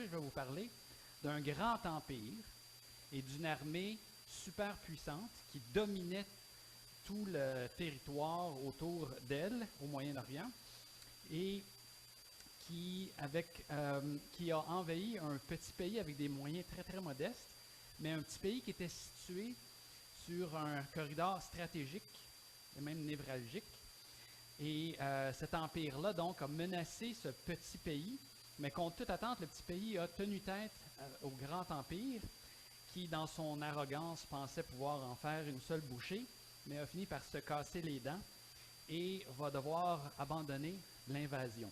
je vais vous parler d'un grand empire et d'une armée super puissante qui dominait tout le territoire autour d'elle, au Moyen-Orient, et qui a envahi un petit pays avec des moyens très, très modestes, mais un petit pays qui était situé sur un corridor stratégique et même névralgique. Et cet empire-là, donc, a menacé ce petit pays, mais contre toute attente, le petit pays a tenu tête au grand empire, qui, dans son arrogance, pensait pouvoir en faire une seule bouchée, mais a fini par se casser les dents et va devoir abandonner l'invasion.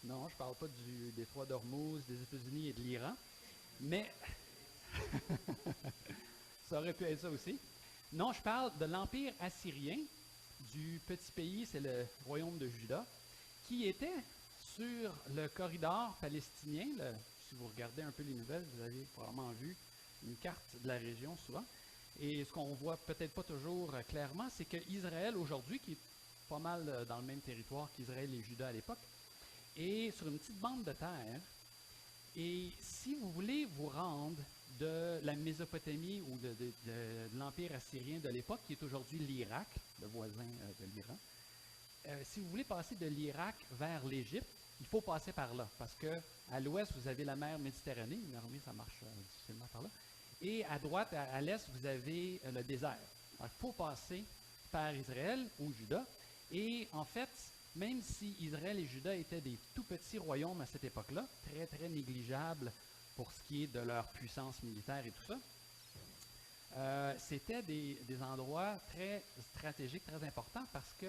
Non, je ne parle pas du détroit d'Ormuz, des États-Unis et de l'Iran, mais ça aurait pu être ça aussi. Non, je parle de l'Empire assyrien, du petit pays, c'est le royaume de Juda, qui était sur le corridor palestinien. Si vous regardez un peu les nouvelles, vous avez probablement vu une carte de la région souvent. Et ce qu'on voit peut-être pas toujours clairement, c'est qu'Israël aujourd'hui, qui est pas mal dans le même territoire qu'Israël et Juda à l'époque, est sur une petite bande de terre. Et si vous voulez vous rendre de la Mésopotamie ou de l'Empire assyrien de l'époque, qui est aujourd'hui l'Irak, le voisin de l'Iran, si vous voulez passer de l'Irak vers l'Égypte, il faut passer par là, parce qu'à l'ouest, vous avez la mer Méditerranée, mais ça marche difficilement par là, et à droite, à l'est, vous avez le désert. Alors, il faut passer par Israël ou Juda, et en fait, même si Israël et Juda étaient des tout petits royaumes à cette époque-là, très très négligeables pour ce qui est de leur puissance militaire et tout ça, c'était des endroits très stratégiques, très importants, parce que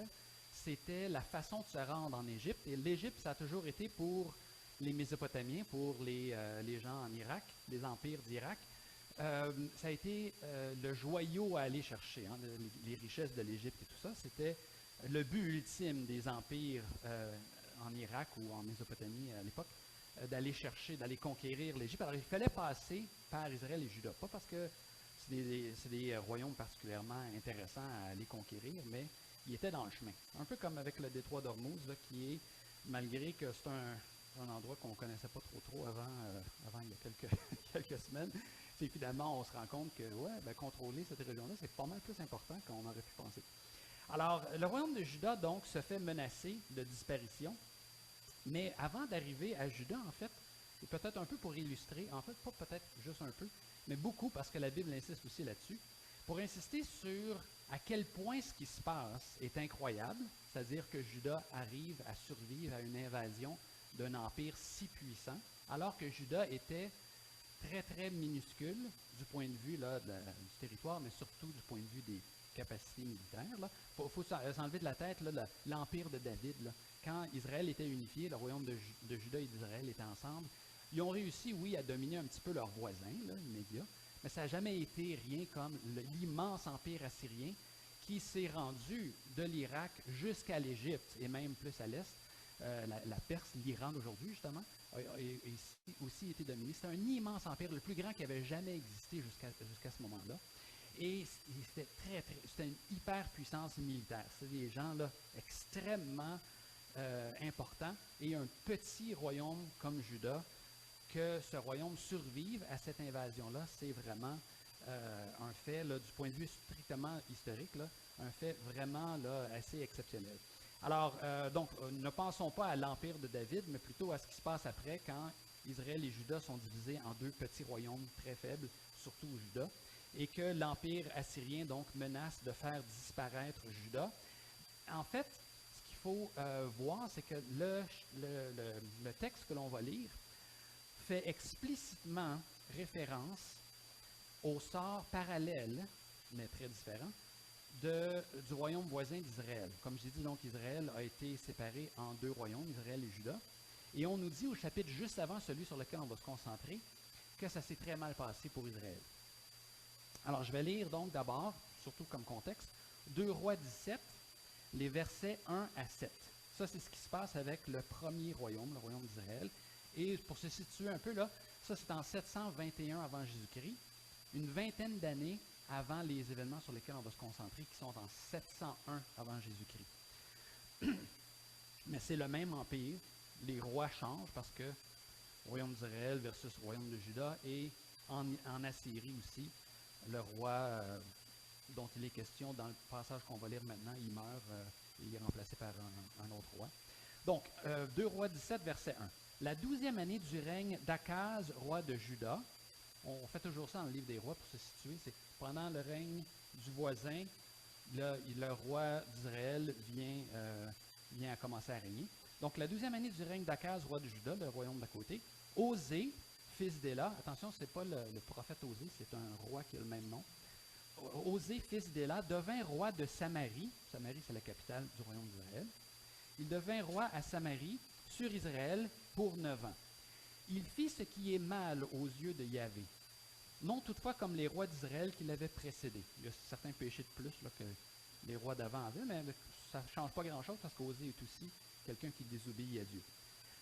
c'était la façon de se rendre en Égypte. Et l'Égypte, ça a toujours été pour les Mésopotamiens, pour les gens en Irak, les empires d'Irak, ça a été le joyau à aller chercher, hein, les richesses de l'Égypte et tout ça. C'était le but ultime des empires en Irak ou en Mésopotamie à l'époque, d'aller chercher, d'aller conquérir l'Égypte. Alors il fallait passer par Israël et Juda, pas parce que c'est des royaumes particulièrement intéressants à aller conquérir, mais ils étaient dans le chemin. Un peu comme avec le détroit d'Ormuz, qui est, malgré que c'est un endroit qu'on ne connaissait pas trop avant il y a quelques semaines, c'est finalement on se rend compte que contrôler cette région-là, c'est pas mal plus important qu'on aurait pu penser. Alors, le royaume de Juda, donc, se fait menacer de disparition. Mais avant d'arriver à Juda, en fait, et peut-être un peu pour illustrer, en fait, pas peut-être juste un peu, mais beaucoup, parce que la Bible insiste aussi là-dessus, pour insister sur à quel point ce qui se passe est incroyable, c'est-à-dire que Juda arrive à survivre à une invasion d'un empire si puissant, alors que Juda était très, très minuscule du point de vue là, du territoire, mais surtout du point de vue des capacités militaires. Il faut s'enlever de la tête l'empire de David. Là. Quand Israël était unifié, le royaume de Juda et d'Israël étaient ensemble, ils ont réussi, oui, à dominer un petit peu leurs voisins immédiats, mais ça n'a jamais été rien comme l'immense empire assyrien qui s'est rendu de l'Irak jusqu'à l'Égypte et même plus à l'est. La Perse, l'Iran d'aujourd'hui, justement, a aussi été dominé. C'était un immense empire, le plus grand qui avait jamais existé jusqu'à ce moment-là. Et c'était une hyper puissance militaire. C'est des gens là, extrêmement importants. Et un petit royaume comme Juda, que ce royaume survive à cette invasion-là, c'est vraiment un fait, là, du point de vue strictement historique, là, un fait vraiment là, assez exceptionnel. Alors, donc, ne pensons pas à l'empire de David, mais plutôt à ce qui se passe après, quand Israël et Juda sont divisés en deux petits royaumes très faibles, surtout Juda, et que l'empire assyrien, donc, menace de faire disparaître Juda. En fait, ce qu'il faut voir, c'est que le texte que l'on va lire fait explicitement référence au sort parallèle, mais très différent, du royaume voisin d'Israël. Comme j'ai dit, donc, Israël a été séparé en deux royaumes, Israël et Juda. Et on nous dit au chapitre juste avant celui sur lequel on va se concentrer, que ça s'est très mal passé pour Israël. Alors, je vais lire donc d'abord, surtout comme contexte, 2 Rois 17, les versets 1 à 7. Ça, c'est ce qui se passe avec le premier royaume, le royaume d'Israël. Et pour se situer un peu là, ça c'est en 721 avant Jésus-Christ, une vingtaine d'années avant les événements sur lesquels on va se concentrer, qui sont en 701 avant Jésus-Christ. Mais c'est le même empire. Les rois changent parce que royaume d'Israël versus royaume de Juda, et en Assyrie aussi, le roi dont il est question dans le passage qu'on va lire maintenant, il meurt et il est remplacé par un autre roi. Donc, 2 Rois 17, verset 1. La 12e année du règne d'Akaz, roi de Juda, on fait toujours ça dans le livre des rois pour se situer, c'est pendant le règne du voisin, le roi d'Israël vient à commencer à régner. Donc, la 12e année du règne d'Akaz, roi de Juda, le royaume d'à côté, Osée, fils d'Éla, attention, ce n'est pas le prophète Osée, c'est un roi qui a le même nom. Osée, fils d'Éla, devint roi de Samarie. Samarie, c'est la capitale du royaume d'Israël. Il devint roi à Samarie, sur Israël, pour 9 ans. Il fit ce qui est mal aux yeux de Yahvé. Non toutefois comme les rois d'Israël qui l'avaient précédé. Il y a certains péchés de plus là, que les rois d'avant avaient, mais ça ne change pas grand-chose parce qu'Osée est aussi quelqu'un qui désobéit à Dieu.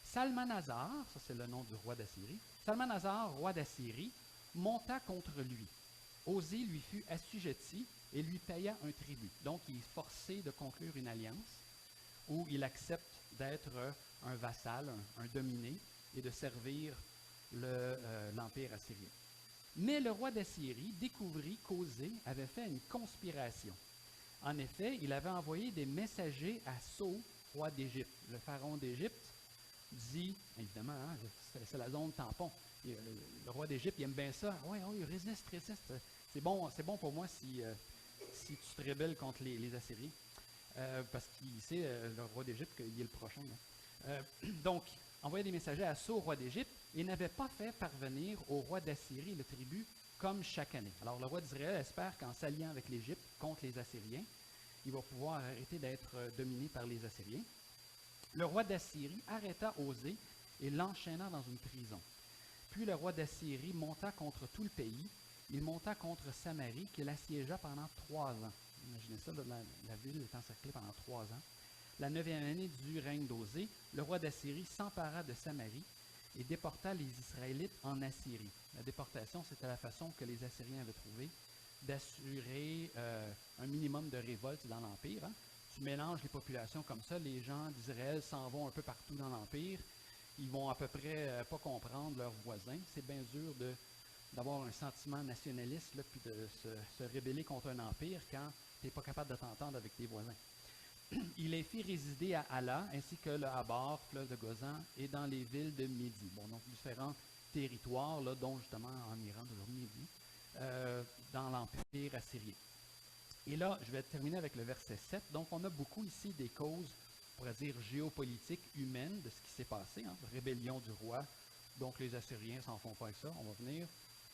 Salmanasar, ça c'est le nom du roi d'Assyrie, Salmanasar, roi d'Assyrie, monta contre lui. Osée lui fut assujetti et lui paya un tribut. Donc il est forcé de conclure une alliance où il accepte d'être un vassal, un dominé, et de servir l'empire assyrien. Mais le roi d'Assyrie découvrit qu'Osée avait fait une conspiration. En effet, il avait envoyé des messagers à So, roi d'Égypte. Le pharaon d'Égypte dit, évidemment, hein, c'est la zone tampon. Le roi d'Égypte, il aime bien ça. Oui, résiste. C'est bon pour moi si tu te rebelles contre les Assyriens. Parce qu'il sait, le roi d'Égypte, qu'il est le prochain. Donc, envoyait des messagers à So, roi d'Égypte, et n'avait pas fait parvenir au roi d'Assyrie le tribut comme chaque année. Alors, le roi d'Israël espère qu'en s'alliant avec l'Égypte contre les Assyriens, il va pouvoir arrêter d'être dominé par les Assyriens. Le roi d'Assyrie arrêta Osée et l'enchaîna dans une prison. Puis le roi d'Assyrie monta contre tout le pays. Il monta contre Samarie, qu'il assiégea pendant 3 ans. Imaginez ça, la ville est encerclée pendant 3 ans. La 9e année du règne d'Osée, le roi d'Assyrie s'empara de Samarie et déporta les Israélites en Assyrie. La déportation, c'était la façon que les Assyriens avaient trouvé d'assurer un minimum de révolte dans l'Empire. Hein. Tu mélanges les populations comme ça, les gens d'Israël s'en vont un peu partout dans l'Empire. Ils vont à peu près pas comprendre leurs voisins. C'est bien dur d'avoir un sentiment nationaliste, là, puis de se rebeller contre un empire quand tu n'es pas capable de t'entendre avec tes voisins. Il les fit résider à Hala, ainsi que le Habar, fleuve de Gozan, et dans les villes de Midi. Bon, donc différents territoires, là, dont justement en Iran, toujours Midi, dans l'Empire assyrien. Et là, je vais terminer avec le verset 7. Donc, on a beaucoup ici des causes, on pourrait dire, géopolitiques, humaines de ce qui s'est passé. Hein, rébellion du roi. Donc, les Assyriens s'en font pas avec ça. On va venir,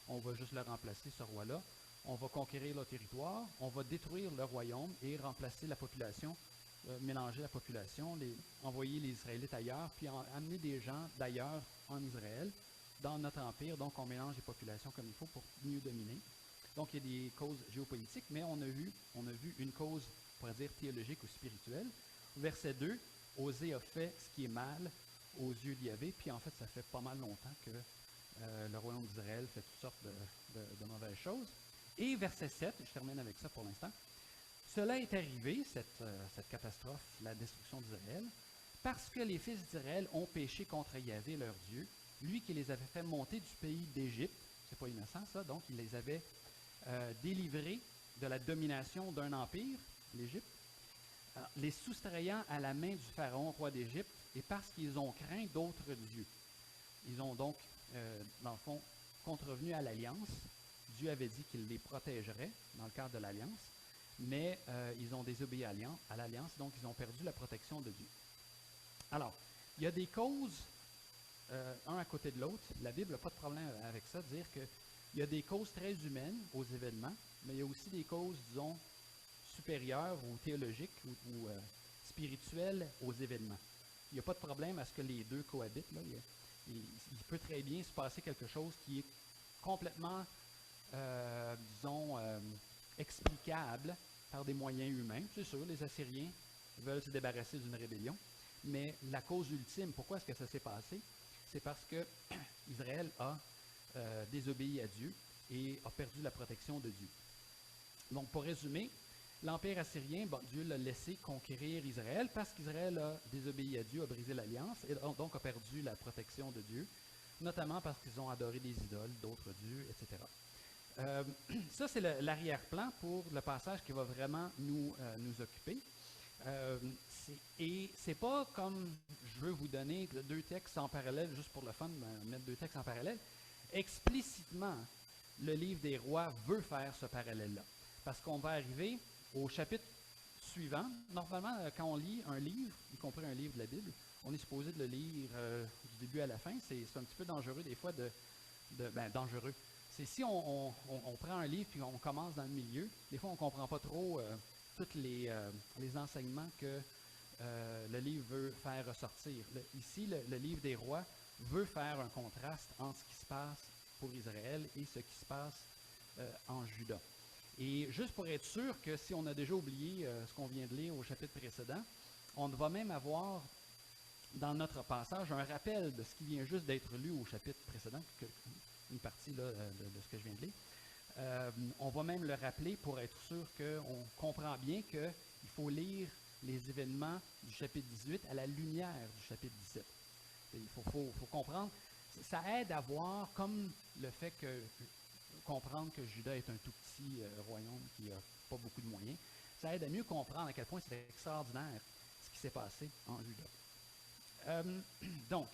on va juste le remplacer, ce roi-là. On va conquérir leur territoire, on va détruire le royaume et remplacer la population, mélanger la population, envoyer les Israélites ailleurs, puis amener des gens d'ailleurs en Israël, dans notre empire. Donc, on mélange les populations comme il faut pour mieux dominer. Donc, il y a des causes géopolitiques, mais on a vu une cause, on pourrait dire, théologique ou spirituelle. Verset 2, Osée a fait ce qui est mal aux yeux d'Yahvé, puis en fait, ça fait pas mal longtemps que le royaume d'Israël fait toutes sortes de mauvaises choses. Et verset 7, je termine avec ça pour l'instant, cela est arrivé, cette catastrophe, la destruction d'Israël, parce que les fils d'Israël ont péché contre Yahvé, leur Dieu, lui qui les avait fait monter du pays d'Égypte, c'est pas innocent ça, donc il les avait délivrés de la domination d'un empire, l'Égypte, les soustrayant à la main du pharaon, roi d'Égypte, et parce qu'ils ont craint d'autres dieux. Ils ont donc, dans le fond, contrevenu à l'alliance. Dieu avait dit qu'il les protégerait dans le cadre de l'alliance, mais ils ont désobéi à l'alliance, donc ils ont perdu la protection de Dieu. Alors, il y a des causes, un à côté de l'autre. La Bible n'a pas de problème avec ça, dire qu'il y a des causes très humaines aux événements, mais il y a aussi des causes, disons, supérieures ou théologiques ou spirituelles aux événements. Il n'y a pas de problème à ce que les deux cohabitent. Là. Il peut très bien se passer quelque chose qui est complètement disons, explicable par des moyens humains. C'est sûr, les Assyriens veulent se débarrasser d'une rébellion, mais la cause ultime, pourquoi est-ce que ça s'est passé? C'est parce que Israël a désobéi à Dieu et a perdu la protection de Dieu. Donc, pour résumer, l'Empire assyrien, Dieu l'a laissé conquérir Israël parce qu'Israël a désobéi à Dieu, a brisé l'alliance et donc a perdu la protection de Dieu. notamment parce qu'ils ont adoré des idoles, d'autres dieux, etc. Ça, c'est l'arrière-plan pour le passage qui va vraiment nous occuper. Et c'est pas comme je veux vous donner deux textes en parallèle, juste pour le fun, mettre deux textes en parallèle. Explicitement, le livre des rois veut faire ce parallèle-là. Parce qu'on va arriver au chapitre suivant. Normalement, quand on lit un livre, y compris un livre de la Bible, on est supposé de le lire du début à la fin. C'est un petit peu dangereux des fois dangereux. C'est si on prend un livre et on commence dans le milieu, des fois on ne comprend pas trop tous les enseignements que le livre veut faire ressortir. Ici, le livre des rois veut faire un contraste entre ce qui se passe pour Israël et ce qui se passe en Juda. Et juste pour être sûr que si on a déjà oublié ce qu'on vient de lire au chapitre précédent, on va même avoir dans notre passage un rappel de ce qui vient juste d'être lu au chapitre précédent, une partie là, de ce que je viens de lire. On va même le rappeler pour être sûr qu'on comprend bien qu'il faut lire les événements du chapitre 18 à la lumière du chapitre 17. Il faut comprendre. Ça aide à voir, comme le fait que comprendre que Juda est un tout petit royaume qui n'a pas beaucoup de moyens, ça aide à mieux comprendre à quel point c'est extraordinaire ce qui s'est passé en Juda. Donc,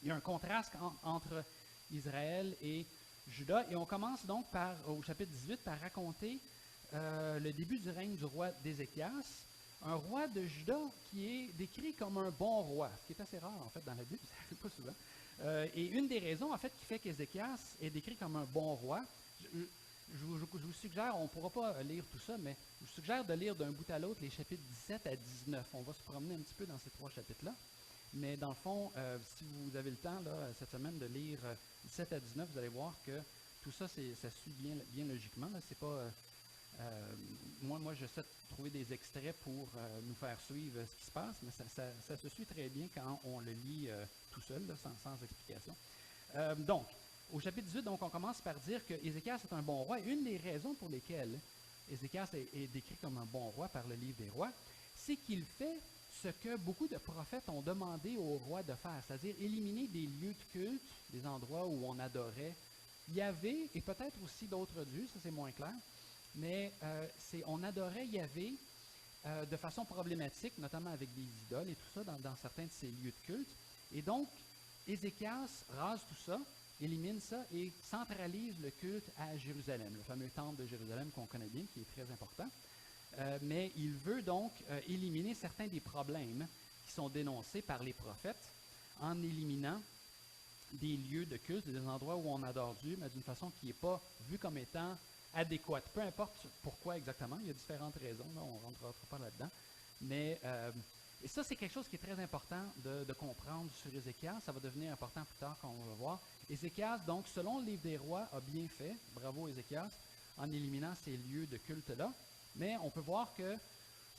il y a un contraste entre Israël et Juda, et on commence donc au chapitre 18 par raconter le début du règne du roi d'Ézéchias, un roi de Juda qui est décrit comme un bon roi, ce qui est assez rare en fait dans la Bible, ça n'arrive pas souvent. Et une des raisons en fait qui fait qu'Ézéchias est décrit comme un bon roi, je vous suggère, on ne pourra pas lire tout ça, mais je vous suggère de lire d'un bout à l'autre les chapitres 17 à 19. On va se promener un petit peu dans ces trois chapitres-là. Mais dans le fond, si vous avez le temps là, cette semaine de lire 17 à 19, vous allez voir que tout ça, ça suit bien logiquement. Là. C'est pas, moi, j'essaie de trouver des extraits pour nous faire suivre ce qui se passe, mais ça se suit très bien quand on le lit tout seul, là, sans explication. Donc, au chapitre 18, donc, on commence par dire que Ézéchias est un bon roi. Une des raisons pour lesquelles Ézéchias est décrit comme un bon roi par le livre des rois, c'est qu'il fait ce que beaucoup de prophètes ont demandé au roi de faire, c'est-à-dire éliminer des lieux de culte, des endroits où on adorait Yahvé et peut-être aussi d'autres dieux, ça c'est moins clair, mais on adorait Yahvé de façon problématique, notamment avec des idoles et tout ça dans certains de ces lieux de culte. Et donc, Ézéchias rase tout ça, élimine ça et centralise le culte à Jérusalem, le fameux temple de Jérusalem qu'on connaît bien, qui est très important. Mais il veut donc éliminer certains des problèmes qui sont dénoncés par les prophètes en éliminant des lieux de culte, des endroits où on adore Dieu, mais d'une façon qui n'est pas vue comme étant adéquate. Peu importe pourquoi exactement, il y a différentes raisons, là, on ne rentrera pas là-dedans. Mais et ça, c'est quelque chose qui est très important de comprendre sur Ézéchias. Ça va devenir important plus tard quand on va voir. Ézéchias, donc, selon le livre des rois, a bien fait, bravo Ézéchias, en éliminant ces lieux de culte-là. Mais on peut voir que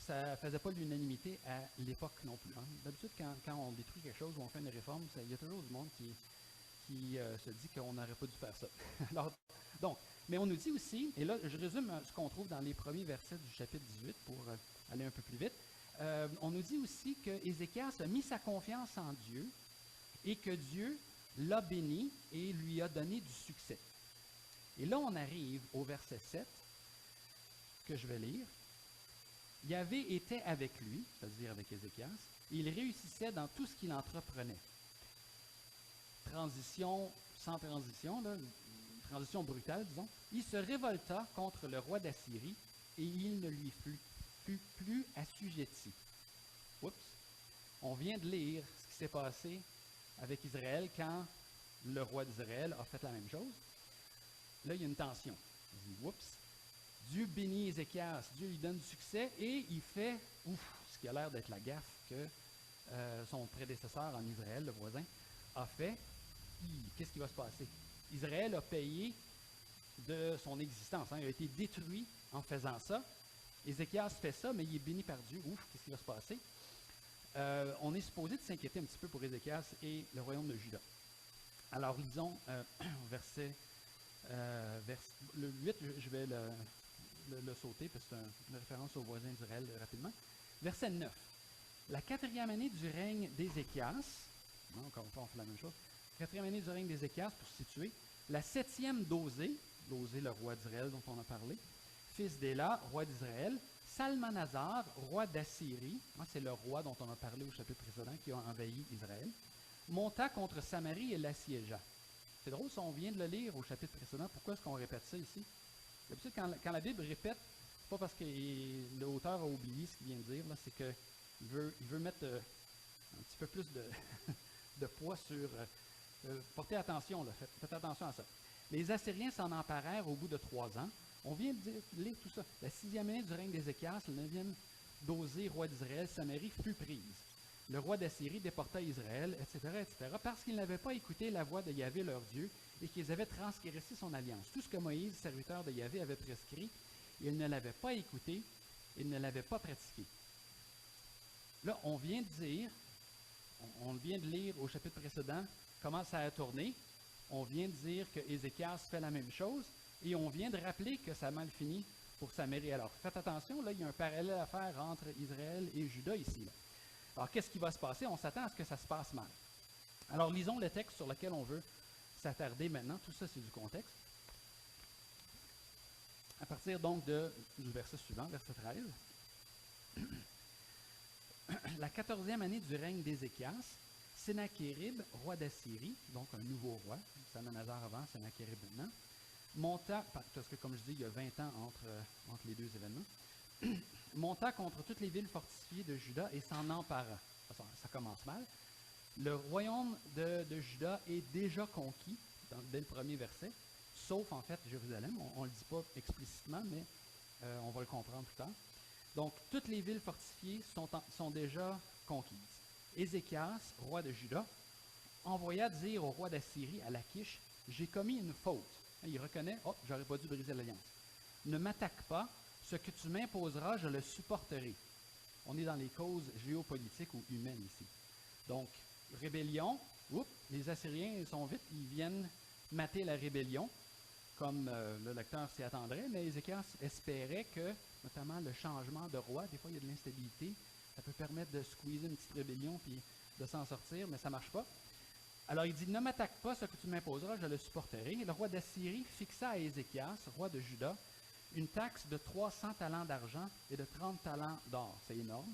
ça ne faisait pas l'unanimité à l'époque non plus. Hein. D'habitude, quand on détruit quelque chose ou on fait une réforme, il y a toujours du monde qui se dit qu'on n'aurait pas dû faire ça. Alors, donc, mais on nous dit aussi, et là, je résume ce qu'on trouve dans les premiers versets du chapitre 18 pour aller un peu plus vite. On nous dit aussi que Ézéchias a mis sa confiance en Dieu et que Dieu l'a béni et lui a donné du succès. Et là, on arrive au verset 7, que je vais lire. Yahvé était avec lui, c'est-à-dire avec Ézéchias, et il réussissait dans tout ce qu'il entreprenait. Transition sans transition, là, transition brutale, disons. Il se révolta contre le roi d'Assyrie et il ne lui fut plus assujetti. Oups. On vient de lire ce qui s'est passé avec Israël quand le roi d'Israël a fait la même chose. Là, il y a une tension. Il dit, oups. Dieu bénit Ézéchias, Dieu lui donne du succès et il fait ce qui a l'air d'être la gaffe que son prédécesseur en Israël, le voisin, a fait. Qu'est-ce qui va se passer? Israël a payé de son existence. Hein. Il a été détruit en faisant ça. Ézéchias fait ça, mais il est béni par Dieu. Qu'est-ce qui va se passer? On est supposé de s'inquiéter un petit peu pour Ézéchias et le royaume de Juda. Alors, lisons verset le 8, je vais le sauter parce que c'est une référence au voisin d'Israël rapidement. Verset 9. La 4e année du règne d'Ézéchias, encore une fois on fait la même chose, quatrième année du règne d'Ézéchias, pour se situer. La septième d'Osée, Osée le roi d'Israël dont on a parlé, fils d'Éla, roi d'Israël, Salmanasar, roi d'Assyrie, c'est le roi dont on a parlé au chapitre précédent qui a envahi Israël, monta contre Samarie et l'assiégea. C'est drôle, si on vient de le lire au chapitre précédent, pourquoi est-ce qu'on répète ça ici? D'habitude, quand la Bible répète, c'est pas parce que l'auteur a oublié ce qu'il vient de dire, là, c'est qu'il veut mettre un petit peu plus de poids sur... portez attention, là, faites attention à ça. Les Assyriens s'en emparèrent au bout de 3 ans. On vient de lire tout ça. La 6e année du règne d'Ézéchias, le 9e d'Osée, roi d'Israël, Samarie fut prise. Le roi d'Assyrie déporta Israël, etc., parce qu'ils n'avaient pas écouté la voix de Yahvé leur Dieu et qu'ils avaient transgressé son alliance. Tout ce que Moïse, serviteur de Yahvé, avait prescrit, ils ne l'avaient pas écouté, ils ne l'avaient pas pratiqué. Là, on vient de lire au chapitre précédent comment ça a tourné. On vient de dire que Ézéchias fait la même chose et on vient de rappeler que ça a mal fini pour Samarie. Alors, faites attention, là, il y a un parallèle à faire entre Israël et Juda ici. Là. Alors, qu'est-ce qui va se passer? On s'attend à ce que ça se passe mal. Alors, lisons le texte sur lequel on veut s'attarder maintenant. Tout ça, c'est du contexte. À partir donc du verset suivant, verset 13. La 14e année du règne d'Ézéchias, Sennachérib, roi d'Assyrie, donc un nouveau roi, Salmanasar avant, Sennachérib maintenant, monta, parce que comme je dis, il y a 20 ans entre les deux événements, monta contre toutes les villes fortifiées de Juda et s'en empara. Ça commence mal. Le royaume de Juda est déjà conquis, dès le premier verset, sauf en fait Jérusalem. On ne le dit pas explicitement, mais on va le comprendre plus tard. Donc, toutes les villes fortifiées sont déjà conquises. Ézéchias, roi de Juda, envoya dire au roi d'Assyrie, à Lachish, « J'ai commis une faute. » Il reconnaît, « Oh, j'aurais pas dû briser l'alliance. Ne m'attaque pas, ce que tu m'imposeras, je le supporterai. » On est dans les causes géopolitiques ou humaines ici. Donc, rébellion, les Assyriens sont vite, ils viennent mater la rébellion, comme le lecteur s'y attendrait, mais Ézéchias espérait que, notamment le changement de roi, des fois il y a de l'instabilité, ça peut permettre de squeezer une petite rébellion puis de s'en sortir, mais ça ne marche pas. Alors il dit, ne m'attaque pas, ce que tu m'imposeras, je le supporterai. Le roi d'Assyrie fixa à Ézéchias, roi de Juda, une taxe de 300 talents d'argent et de 30 talents d'or. C'est énorme.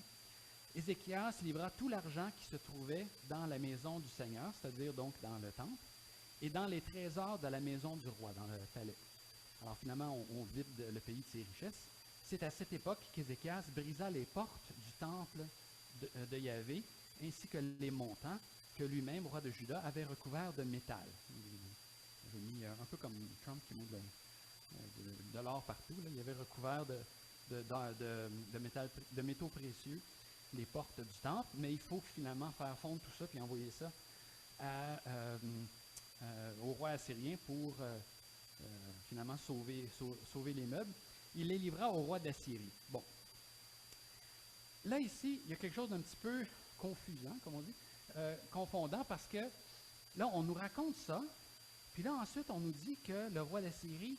Ézéchias livra tout l'argent qui se trouvait dans la maison du Seigneur, c'est-à-dire donc dans le temple, et dans les trésors de la maison du roi, dans le palais. Alors finalement, on vide le pays de ses richesses. C'est à cette époque qu'Ézéchias brisa les portes du temple de Yahvé, ainsi que les montants que lui-même, roi de Juda, avait recouverts de métal. Il avait mis un peu comme Trump qui montre de l'or partout. Là. Il avait recouvert de métaux précieux les portes du temple, mais il faut finalement faire fondre tout ça puis envoyer ça au roi assyrien pour finalement sauver les meubles. Il les livra au roi d'Assyrie. Bon. Là, ici, il y a quelque chose d'un petit peu confusant, comme on dit, confondant, parce que là, on nous raconte ça, puis là, ensuite, on nous dit que le roi d'Assyrie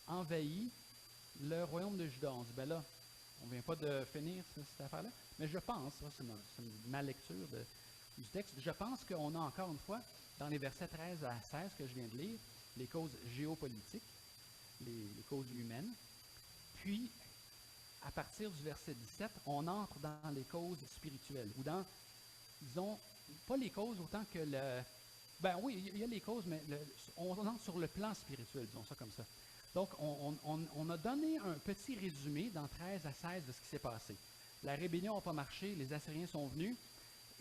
envahit le royaume de Juda. On dit, ben là, on ne vient pas de finir cette affaire-là, mais je pense, c'est ma lecture du texte, je pense qu'on a encore une fois, dans les versets 13 à 16 que je viens de lire, les causes géopolitiques, les causes humaines. Puis, à partir du verset 17, on entre dans les causes spirituelles, ou dans, disons, pas les causes autant que le... Ben oui, il y a les causes, mais on entre sur le plan spirituel, disons ça comme ça. Donc, on a donné un petit résumé dans 13 à 16 de ce qui s'est passé. La rébellion n'a pas marché, les Assyriens sont venus,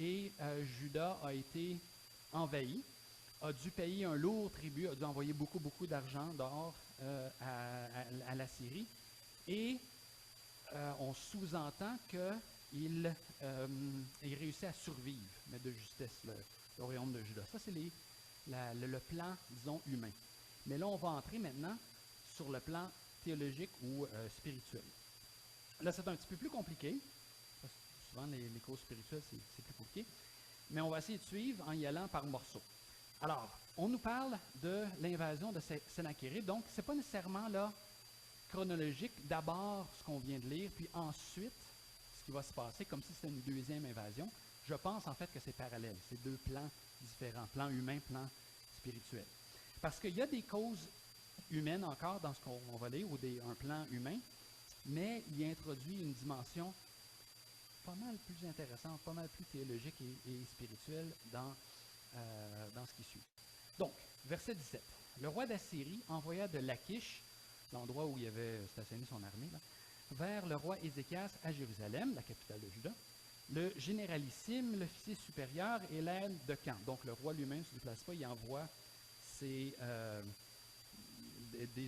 et Juda a été envahi, a dû payer un lourd tribut, a dû envoyer beaucoup d'argent, d'or à la Syrie. Et on sous-entend qu'il réussit à survivre, mais de justesse, le royaume de Juda. Ça, c'est le plan, disons, humain. Mais là, on va entrer maintenant sur le plan théologique ou spirituel. Là, c'est un petit peu plus compliqué, parce que souvent, les causes spirituelles, c'est plus compliqué. Mais on va essayer de suivre en y allant par morceaux. Alors, on nous parle de l'invasion de Sennachérib, donc ce n'est pas nécessairement là chronologique, d'abord ce qu'on vient de lire, puis ensuite ce qui va se passer, comme si c'était une deuxième invasion. je pense en fait que c'est parallèle. C'est deux plans différents, plan humain, plan spirituel. Parce qu'il y a des causes humaines encore dans ce qu'on va lire, ou un plan humain, mais il introduit une dimension pas mal plus intéressante, pas mal plus théologique et spirituelle dans ce qui suit. Donc, verset 17. Le roi d'Assyrie envoya de Lachish, l'endroit où il avait stationné son armée, là, vers le roi Ézéchias à Jérusalem, la capitale de Juda, le généralissime, l'officier supérieur et l'aide de camp. Donc, le roi lui-même ne se déplace pas, il envoie des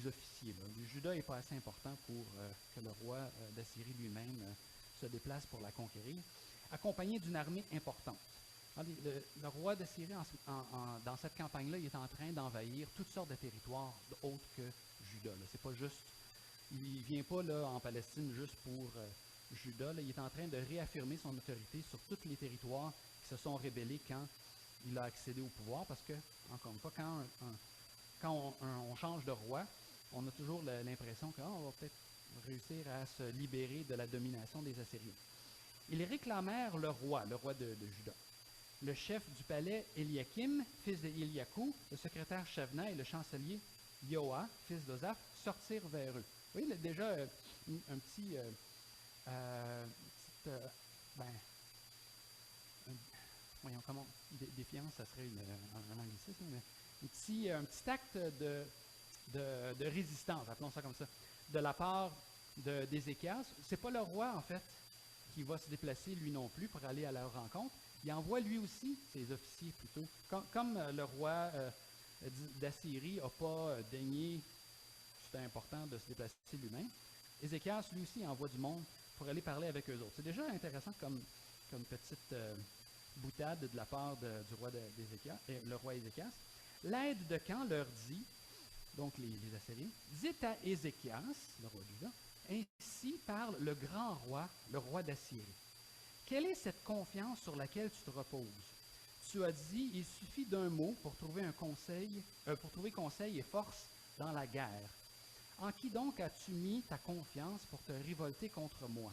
officiers. Là. Le Juda n'est pas assez important pour que le roi d'Assyrie lui-même se déplace pour la conquérir, accompagné d'une armée importante. Le roi d'Assyrie, dans cette campagne-là, il est en train d'envahir toutes sortes de territoires autres que Juda. C'est pas juste, il ne vient pas là, en Palestine juste pour Juda. Là, il est en train de réaffirmer son autorité sur tous les territoires qui se sont rébellés quand il a accédé au pouvoir. Parce que, encore une fois, quand on change de roi, on a toujours l'impression qu'on va peut-être réussir à se libérer de la domination des Assyriens. Ils réclamèrent le roi de Juda. Le chef du palais, Eliakim, fils de Eliakou, le secrétaire Shevna et le chancelier Yoa, fils d'Ozaph, sortirent vers eux. Vous voyez, déjà, un petit... voyons comment... Défiance, ça serait un anglicisme, mais un petit acte de résistance, appelons ça comme ça, de la part d'Ézéchias. Ce n'est pas le roi, en fait, qui va se déplacer, lui non plus, pour aller à leur rencontre. Il envoie lui aussi ses officiers plutôt. Comme le roi d'Assyrie n'a pas daigné, c'était important de se déplacer lui-même, Ézéchias lui aussi envoie du monde pour aller parler avec eux autres. C'est déjà intéressant comme petite boutade de la part du roi d'Ézéchias, le roi Ézéchias. L'aide de camp leur dit, donc les Assyriens, dites à Ézéchias, le roi de Juda, ainsi parle le grand roi, le roi d'Assyrie. Quelle est cette confiance sur laquelle tu te reposes? Tu as dit, il suffit d'un mot pour trouver conseil et force dans la guerre. En qui donc as-tu mis ta confiance pour te révolter contre moi?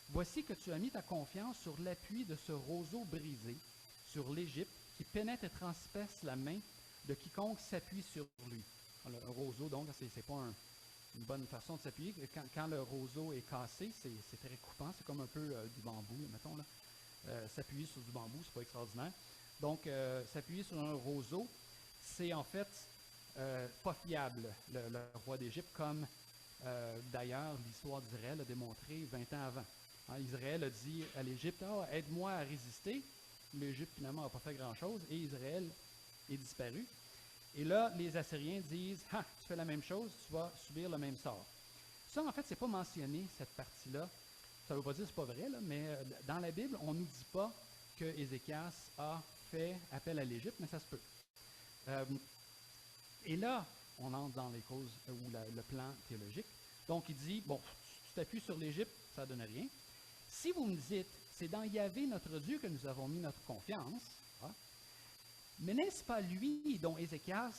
Voici que tu as mis ta confiance sur l'appui de ce roseau brisé, sur l'Égypte, qui pénètre et transperce la main de quiconque s'appuie sur lui. Alors, un roseau, donc, ce n'est pas une bonne façon de s'appuyer. Quand le roseau est cassé, c'est très coupant. C'est comme un peu du bambou, mettons. S'appuyer sur du bambou, c'est pas extraordinaire. Donc, s'appuyer sur un roseau, c'est en fait pas fiable, le roi d'Égypte, comme d'ailleurs l'histoire d'Israël a démontré 20 ans avant. Israël a dit à l'Égypte, « aide-moi à résister ». L'Égypte, finalement, n'a pas fait grand-chose et Israël est disparu. Et là, les Assyriens disent, « Ah, tu fais la même chose, tu vas subir le même sort ». Ça, en fait, c'est pas mentionné, cette partie-là. Ça ne veut pas dire que ce n'est pas vrai, là, mais dans la Bible, on ne nous dit pas que Ézéchias a fait appel à l'Égypte, mais ça se peut. Et là, on entre dans les causes ou le plan théologique. Donc, il dit, bon, tu t'appuies sur l'Égypte, ça ne donne rien. Si vous me dites, c'est dans Yahvé notre Dieu que nous avons mis notre confiance, hein, mais n'est-ce pas lui dont Ézéchias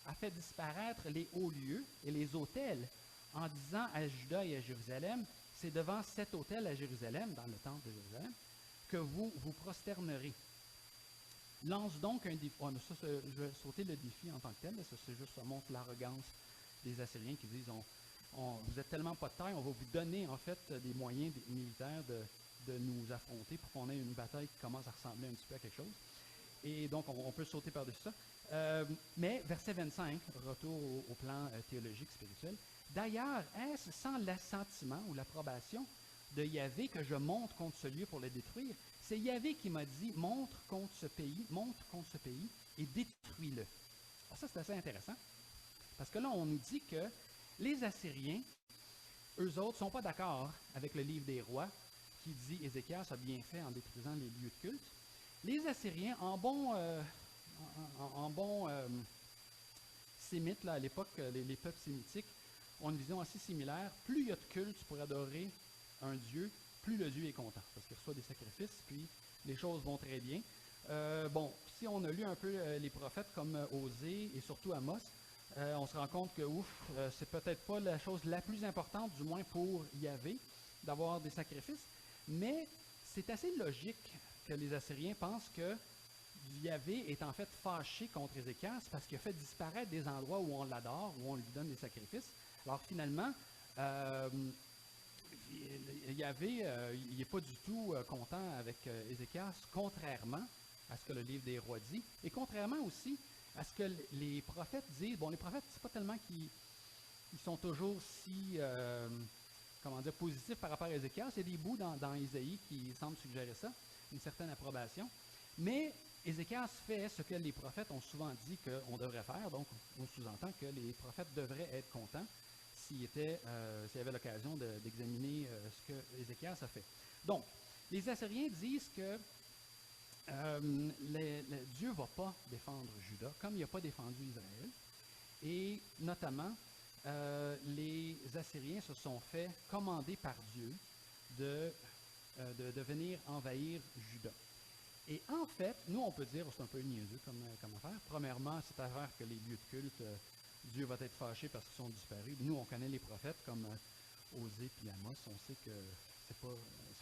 a fait disparaître les hauts lieux et les autels en disant à Juda et à Jérusalem, c'est devant cet autel à Jérusalem, dans le temple de Jérusalem, que vous vous prosternerez. Lance donc un défi. Oh, je vais sauter le défi en tant que tel, ça montre l'arrogance des Assyriens qui disent, vous n'êtes tellement pas de taille, on va vous donner en fait des moyens militaires de nous affronter pour qu'on ait une bataille qui commence à ressembler un petit peu à quelque chose. Et donc, on peut sauter par-dessus ça. Mais, verset 25, retour au plan théologique, spirituel. D'ailleurs, est-ce sans l'assentiment ou l'approbation de Yahvé que je monte contre ce lieu pour le détruire? C'est Yahvé qui m'a dit, monte contre ce pays et détruis-le. Alors ça, c'est assez intéressant. Parce que là, on nous dit que les Assyriens, eux autres, ne sont pas d'accord avec le livre des rois qui dit Ézéchias a bien fait en détruisant les lieux de culte. Les Assyriens, en bon sémites, là, à l'époque, les peuples sémitiques ont une vision assez similaire. Plus il y a de culte pour adorer un dieu, plus le dieu est content, parce qu'il reçoit des sacrifices, puis les choses vont très bien. Si on a lu un peu les prophètes comme Osée et surtout Amos, on se rend compte que c'est peut-être pas la chose la plus importante, du moins pour Yahvé, d'avoir des sacrifices, mais c'est assez logique que les Assyriens pensent que Yahvé est en fait fâché contre Ézéchias parce qu'il a fait disparaître des endroits où on l'adore, où on lui donne des sacrifices. Alors finalement, Yahvé, il n'est pas du tout content avec Ézéchias, contrairement à ce que le livre des rois dit, et contrairement aussi à ce que les prophètes disent. Bon, les prophètes, c'est pas tellement qu'ils sont toujours si, comment dire, positifs par rapport à Ézéchias. Il y a des bouts dans Isaïe qui semblent suggérer ça, une certaine approbation. Mais Ézéchias fait ce que les prophètes ont souvent dit qu'on devrait faire, donc on sous-entend que les prophètes devraient être contents s'il y avait l'occasion d'examiner ce que Ézéchias a fait. Donc, les Assyriens disent que Dieu ne va pas défendre Juda, comme il n'a pas défendu Israël. Et notamment, les Assyriens se sont fait commander par Dieu de venir envahir Juda. Et en fait, nous, on peut dire, c'est un peu niaiseux comme affaire. Premièrement, c'est affaire que les lieux de culte, Dieu va être fâché parce qu'ils sont disparus. Nous, on connaît les prophètes comme Osée et Amos. On sait que c'est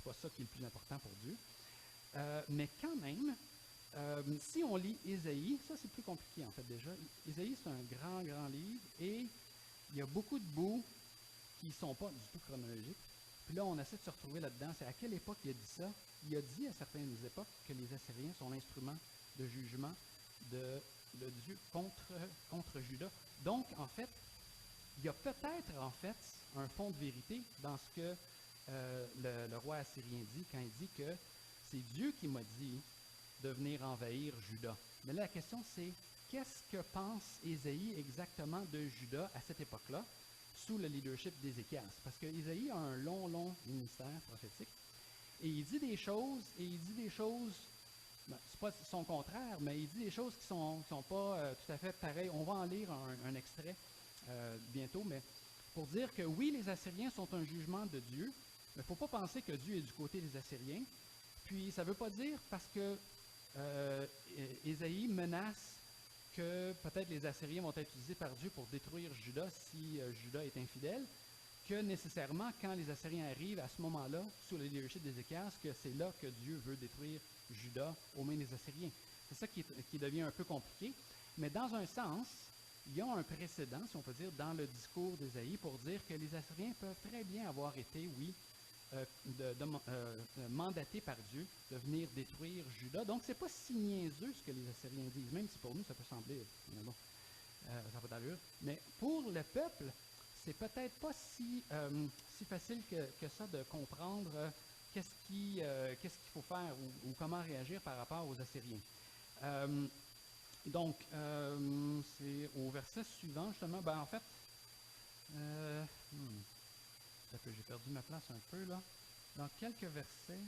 pas ça qui est le plus important pour Dieu. Mais quand même, si on lit Isaïe, ça c'est plus compliqué en fait déjà. Isaïe, c'est un grand, grand livre et il y a beaucoup de bouts qui ne sont pas du tout chronologiques. Puis là, on essaie de se retrouver là-dedans. C'est à quelle époque il a dit ça? Il a dit à certaines époques que les Assyriens sont l'instrument de jugement de Dieu contre Juda. Donc, en fait, il y a peut-être, en fait, un fond de vérité dans ce que le roi assyrien dit quand il dit que c'est Dieu qui m'a dit de venir envahir Juda. Mais là, la question, c'est qu'est-ce que pense Ésaïe exactement de Juda à cette époque-là, sous le leadership d'Ézéchias? Parce que Ésaïe a un long, long ministère prophétique. Et il dit des choses, ben, c'est pas son contraire, mais il dit des choses qui sont pas tout à fait pareilles. On va en lire un extrait bientôt, mais pour dire que oui, les Assyriens sont un jugement de Dieu, mais il ne faut pas penser que Dieu est du côté des Assyriens. Puis ça ne veut pas dire parce que Ésaïe menace que peut-être les Assyriens vont être utilisés par Dieu pour détruire Juda si Juda est infidèle, que nécessairement, quand les Assyriens arrivent à ce moment-là, sous le leadership d'Ézéchias, que c'est là que Dieu veut détruire Juda aux mains des Assyriens. C'est ça qui devient un peu compliqué. Mais dans un sens, il y a un précédent, si on peut dire, dans le discours d'Ésaïe pour dire que les Assyriens peuvent très bien avoir été, oui, mandatés par Dieu de venir détruire Juda. Donc, ce n'est pas si niaiseux ce que les Assyriens disent, même si pour nous, ça peut sembler, bon, ça n'a pas d'allure. Mais pour le peuple, c'est peut-être pas si facile que ça de comprendre qu'est-ce qu'il faut faire ou comment réagir par rapport aux Assyriens. Donc, c'est au verset suivant, justement, ben en fait, j'ai perdu ma place un peu, là. Dans quelques versets...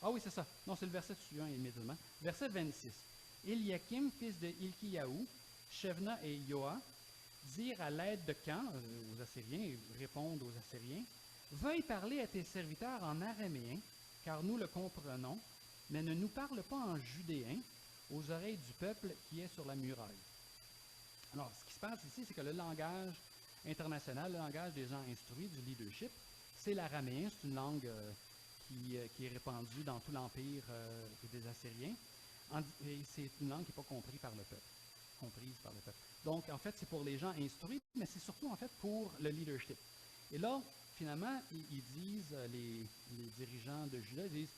Ah oui, c'est ça. Non, c'est le verset suivant immédiatement. Verset 26. Eliakim, fils de Hilkiyahu, Shevna et Yoa, dirent à l'aide de Camp, aux Assyriens, et répondent aux Assyriens, « Veuille parler à tes serviteurs en araméen, car nous le comprenons, mais ne nous parle pas en judéen, aux oreilles du peuple qui est sur la muraille. » Alors, ce qui se passe ici, c'est que le langage international, le langage des gens instruits, du leadership, c'est l'araméen. C'est une langue qui est répandue dans tout l'empire des Assyriens. Et c'est une langue qui n'est pas comprise par le peuple. Donc, en fait, c'est pour les gens instruits, mais c'est surtout, en fait, pour le leadership. Et là, finalement, ils disent, les dirigeants de Juda, ils disent,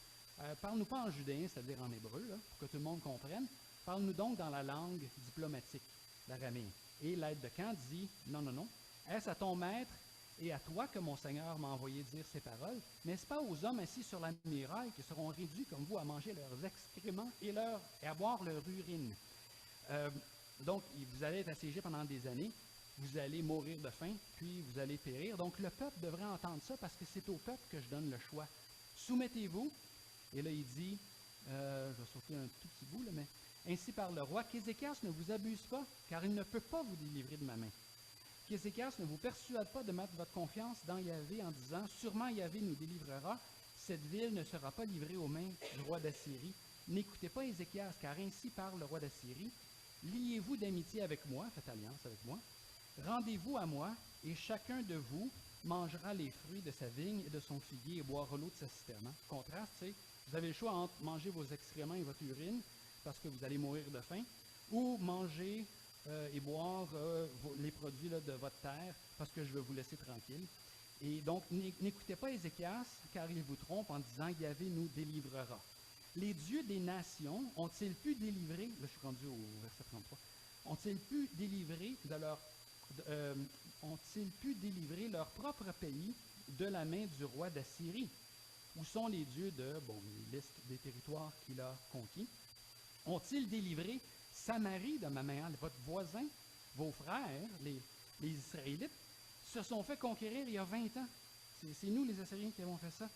parle-nous pas en judéen, c'est-à-dire en hébreu, là, pour que tout le monde comprenne. Parle-nous donc dans la langue diplomatique, l'araméen. Et l'aide de camp dit, non, non, non. Est-ce à ton maître et à toi que mon Seigneur m'a envoyé dire ces paroles? N'est-ce pas aux hommes assis sur la muraille qui seront réduits comme vous à manger leurs excréments et à boire leur urine? Donc, vous allez être assiégés pendant des années, vous allez mourir de faim, puis vous allez périr. Donc, le peuple devrait entendre ça parce que c'est au peuple que je donne le choix. Soumettez-vous. Et là, il dit, je vais sauter un tout petit bout, là, mais ainsi par le roi, qu'Ézéchias ne vous abuse pas, car il ne peut pas vous délivrer de ma main. Qu'Ézéchias ne vous persuade pas de mettre votre confiance dans Yahvé en disant, sûrement Yahvé nous délivrera, cette ville ne sera pas livrée aux mains du roi d'Assyrie. N'écoutez pas Ézéchias, car ainsi parle le roi d'Assyrie. Liez-vous d'amitié avec moi, faites alliance avec moi. Rendez-vous à moi, et chacun de vous mangera les fruits de sa vigne et de son figuier et boira l'eau de sa citerne. Contraste, c'est Vous avez le choix entre manger vos excréments et votre urine parce que vous allez mourir de faim, ou manger et boire les produits là, de votre terre parce que je vais vous laisser tranquille. Et donc, n'écoutez pas Ézéchias, car il vous trompe en disant « Yahvé nous délivrera ». Les dieux des nations ont-ils pu délivrer, là je suis rendu au verset 33, ont-ils pu délivrer ont-ils pu délivrer leur propre pays de la main du roi d'Assyrie? Où sont les dieux de, une liste des territoires qu'il a conquis? Ont-ils délivré Samarie de ma main? Votre voisin, vos frères, les Israélites, se sont fait conquérir il y a 20 ans. C'est nous, les Assyriens, qui avons fait ça.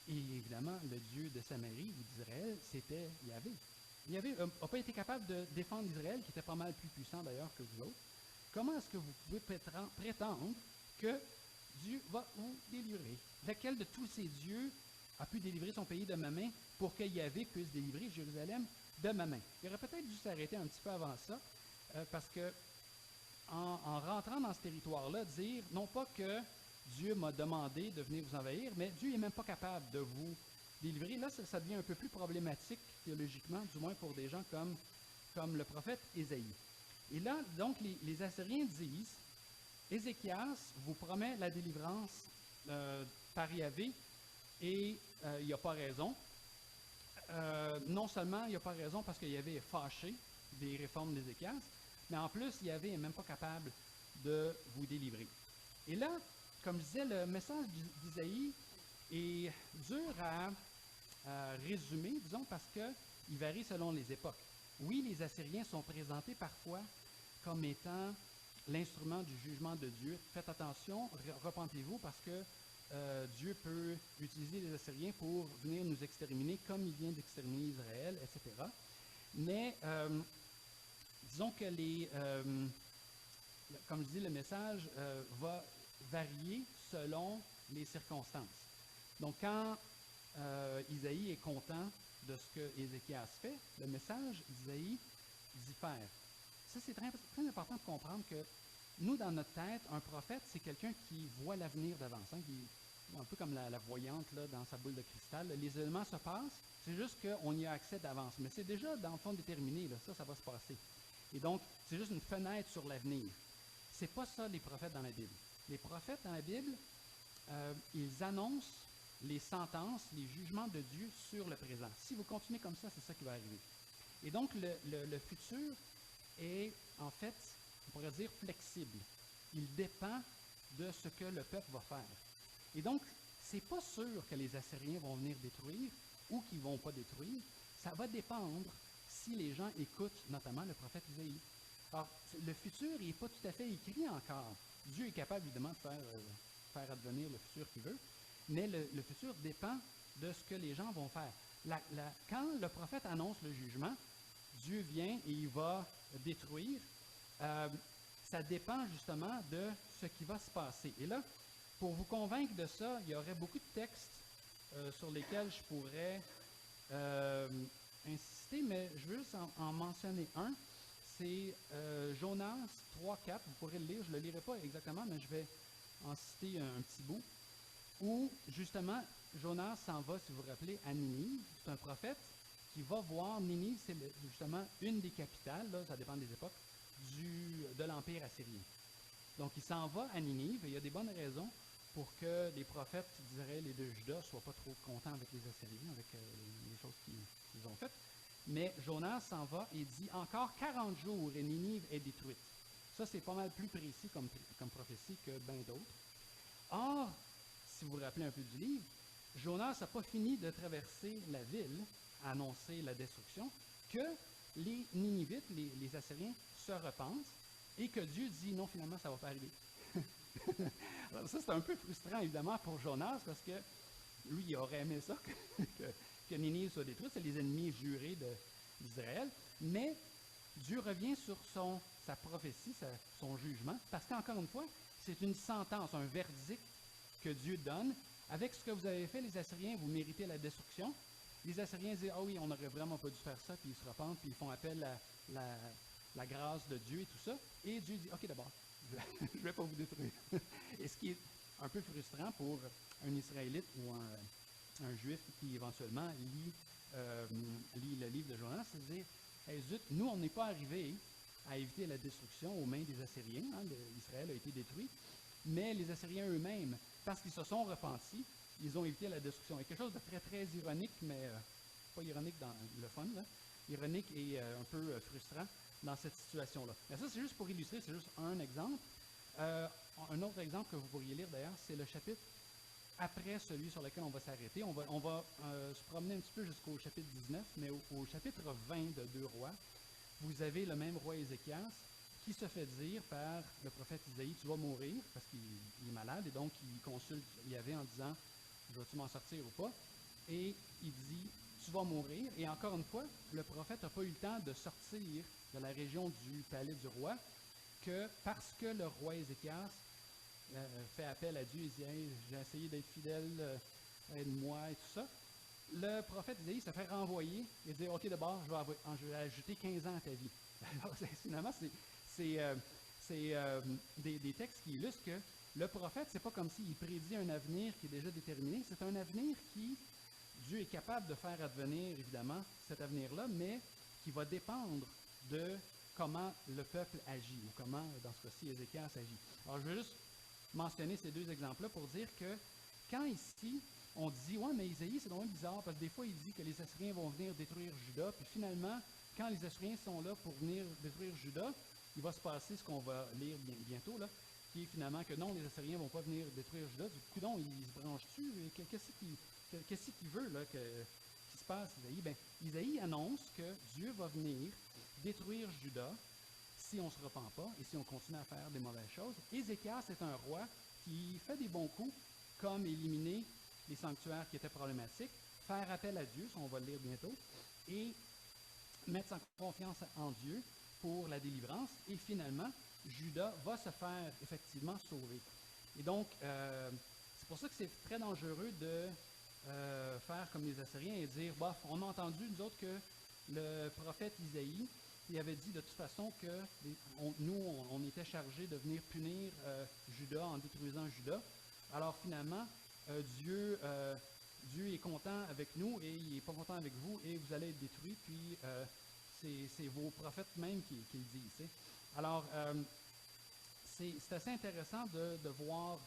Et évidemment, le Dieu de Samarie ou d'Israël, c'était Yahvé. Yahvé n'a pas été capable de défendre Israël, qui était pas mal plus puissant d'ailleurs que vous autres. Comment est-ce que vous pouvez prétendre que Dieu va vous délivrer? Lequel de tous ces dieux a pu délivrer son pays de ma main pour que Yahvé puisse délivrer Jérusalem de ma main? Il aurait peut-être dû s'arrêter un petit peu avant ça, parce que en rentrant dans ce territoire-là, dire non pas que Dieu m'a demandé de venir vous envahir, mais Dieu n'est même pas capable de vous délivrer. Là, ça devient un peu plus problématique théologiquement, du moins pour des gens comme le prophète Ésaïe. Et là, donc, les Assyriens disent, Ézéchias vous promet la délivrance par Yahvé, et il n'a pas raison. Non seulement il n'a pas raison parce que Yahvé est fâché des réformes d'Ézéchias, mais en plus, Yahvé n'est même pas capable de vous délivrer. Et là, comme je disais, le message d'Isaïe est dur à résumer, disons, parce qu'il varie selon les époques. Oui, les Assyriens sont présentés parfois comme étant l'instrument du jugement de Dieu. Faites attention, repentez-vous, parce que Dieu peut utiliser les Assyriens pour venir nous exterminer comme il vient d'exterminer Israël, etc. Mais disons que comme je dis, le message va varier selon les circonstances. Donc, quand Isaïe est content de ce que Ézéchias fait, le message d'Isaïe diffère. Ça, c'est très, très important de comprendre que nous, dans notre tête, un prophète, c'est quelqu'un qui voit l'avenir d'avance, hein, qui est un peu comme la voyante là, dans sa boule de cristal. Les événements se passent, c'est juste qu'on y a accès d'avance. Mais c'est déjà, dans le fond, déterminé. Là, ça va se passer. Et donc, c'est juste une fenêtre sur l'avenir. C'est pas ça, les prophètes dans la Bible. Les prophètes dans la Bible, ils annoncent les sentences, les jugements de Dieu sur le présent. Si vous continuez comme ça, c'est ça qui va arriver. Et donc, le futur est, en fait, on pourrait dire flexible. Il dépend de ce que le peuple va faire. Et donc, c'est pas sûr que les Assyriens vont venir détruire ou qu'ils ne vont pas détruire. Ça va dépendre si les gens écoutent notamment le prophète Isaïe. Alors, le futur n'est pas tout à fait écrit encore. Dieu est capable, évidemment, de faire advenir le futur qu'il veut, mais le futur dépend de ce que les gens vont faire. Quand le prophète annonce le jugement, Dieu vient et il va détruire. Ça dépend justement de ce qui va se passer. Et là, pour vous convaincre de ça, il y aurait beaucoup de textes sur lesquels je pourrais insister, mais je veux juste en mentionner un. C'est Jonas 3.4, vous pourrez le lire, je ne le lirai pas exactement, mais je vais en citer un petit bout, où justement Jonas s'en va, si vous vous rappelez, à Ninive. C'est un prophète qui va voir Ninive, c'est justement une des capitales, là, ça dépend des époques, de l'Empire assyrien. Donc il s'en va à Ninive, et il y a des bonnes raisons pour que les prophètes d'Israël et de Juda ne soient pas trop contents avec les Assyriens, avec les choses qu'ils ont faites. Mais Jonas s'en va et dit « Encore 40 jours et Ninive est détruite ». Ça, c'est pas mal plus précis comme prophétie que bien d'autres. Or, si vous vous rappelez un peu du livre, Jonas n'a pas fini de traverser la ville, à annoncer la destruction, que les Ninivites, les Assyriens, se repentent et que Dieu dit « Non, finalement, ça ne va pas arriver ». Alors ça, c'est un peu frustrant, évidemment, pour Jonas, parce que lui, il aurait aimé ça, que Ninive soit détruite, c'est les ennemis jurés d'Israël, mais Dieu revient sur sa prophétie, son jugement, parce qu'encore une fois, c'est une sentence, un verdict que Dieu donne. Avec ce que vous avez fait, les Assyriens, vous méritez la destruction. Les Assyriens disent « Ah oui, on n'aurait vraiment pas dû faire ça », puis ils se repentent, puis ils font appel à la grâce de Dieu et tout ça. Et Dieu dit « Ok, d'abord, je ne vais pas vous détruire ». Et ce qui est un peu frustrant pour un Israélite ou un juif qui éventuellement lit le livre de Jonas, c'est de dire, hey, zut, nous, on n'est pas arrivés à éviter la destruction aux mains des Assyriens. Hein, Israël a été détruit. Mais les Assyriens eux-mêmes, parce qu'ils se sont repentis, ils ont évité la destruction. Il y a quelque chose de très, très ironique, mais pas ironique dans le fun, là, ironique et un peu frustrant dans cette situation-là. Mais ça, c'est juste pour illustrer, c'est juste un exemple. Un autre exemple que vous pourriez lire d'ailleurs, c'est le chapitre après celui sur lequel on va s'arrêter. On va se promener un petit peu jusqu'au chapitre 19, mais au chapitre 20 de 2 Rois, vous avez le même roi Ézéchias qui se fait dire par le prophète Isaïe, tu vas mourir, parce qu'il est malade, et donc il consulte Yahvé en disant, vas-tu m'en sortir ou pas? Et il dit, tu vas mourir. Et encore une fois, le prophète n'a pas eu le temps de sortir de la région du palais du roi, que parce que le roi Ézéchias fait appel à Dieu, il dit, hey, j'ai essayé d'être fidèle, aide-moi et tout ça. Le prophète Isaïe se fait renvoyer et dit, OK, d'abord, je vais ajouter 15 ans à ta vie. Alors, finalement, c'est des textes qui illustrent que le prophète, c'est pas comme s'il prédit un avenir qui est déjà déterminé, c'est un avenir qui, Dieu est capable de faire advenir, évidemment, cet avenir-là, mais qui va dépendre de comment le peuple agit, ou comment, dans ce cas-ci, Ézéchias agit. Alors, je vais juste mentionner ces deux exemples-là pour dire que quand ici, on dit, ouais, mais Isaïe, c'est vraiment bizarre, parce que des fois, il dit que les Assyriens vont venir détruire Juda, puis finalement, quand les Assyriens sont là pour venir détruire Juda, il va se passer ce qu'on va lire bientôt, là, qui est finalement que non, les Assyriens ne vont pas venir détruire Juda. Du coup, non, il se branche dessus. Qu'est-ce qu'il veut là, qui se passe, Isaïe? Bien, Isaïe annonce que Dieu va venir détruire Juda si on ne se repent pas et si on continue à faire des mauvaises choses. Ézéchias est un roi qui fait des bons coups, comme éliminer les sanctuaires qui étaient problématiques, faire appel à Dieu, ça on va le lire bientôt, et mettre sa confiance en Dieu pour la délivrance. Et finalement, Juda va se faire effectivement sauver. Et donc, c'est pour ça que c'est très dangereux de faire comme les Assyriens et dire, bof, on a entendu, nous autres, que le prophète Isaïe, il avait dit de toute façon que on était chargés de venir punir Juda en détruisant Juda. Alors finalement, Dieu est content avec nous et il n'est pas content avec vous et vous allez être détruits, puis c'est vos prophètes même qui le disent. T'sais. Alors, c'est assez intéressant de voir,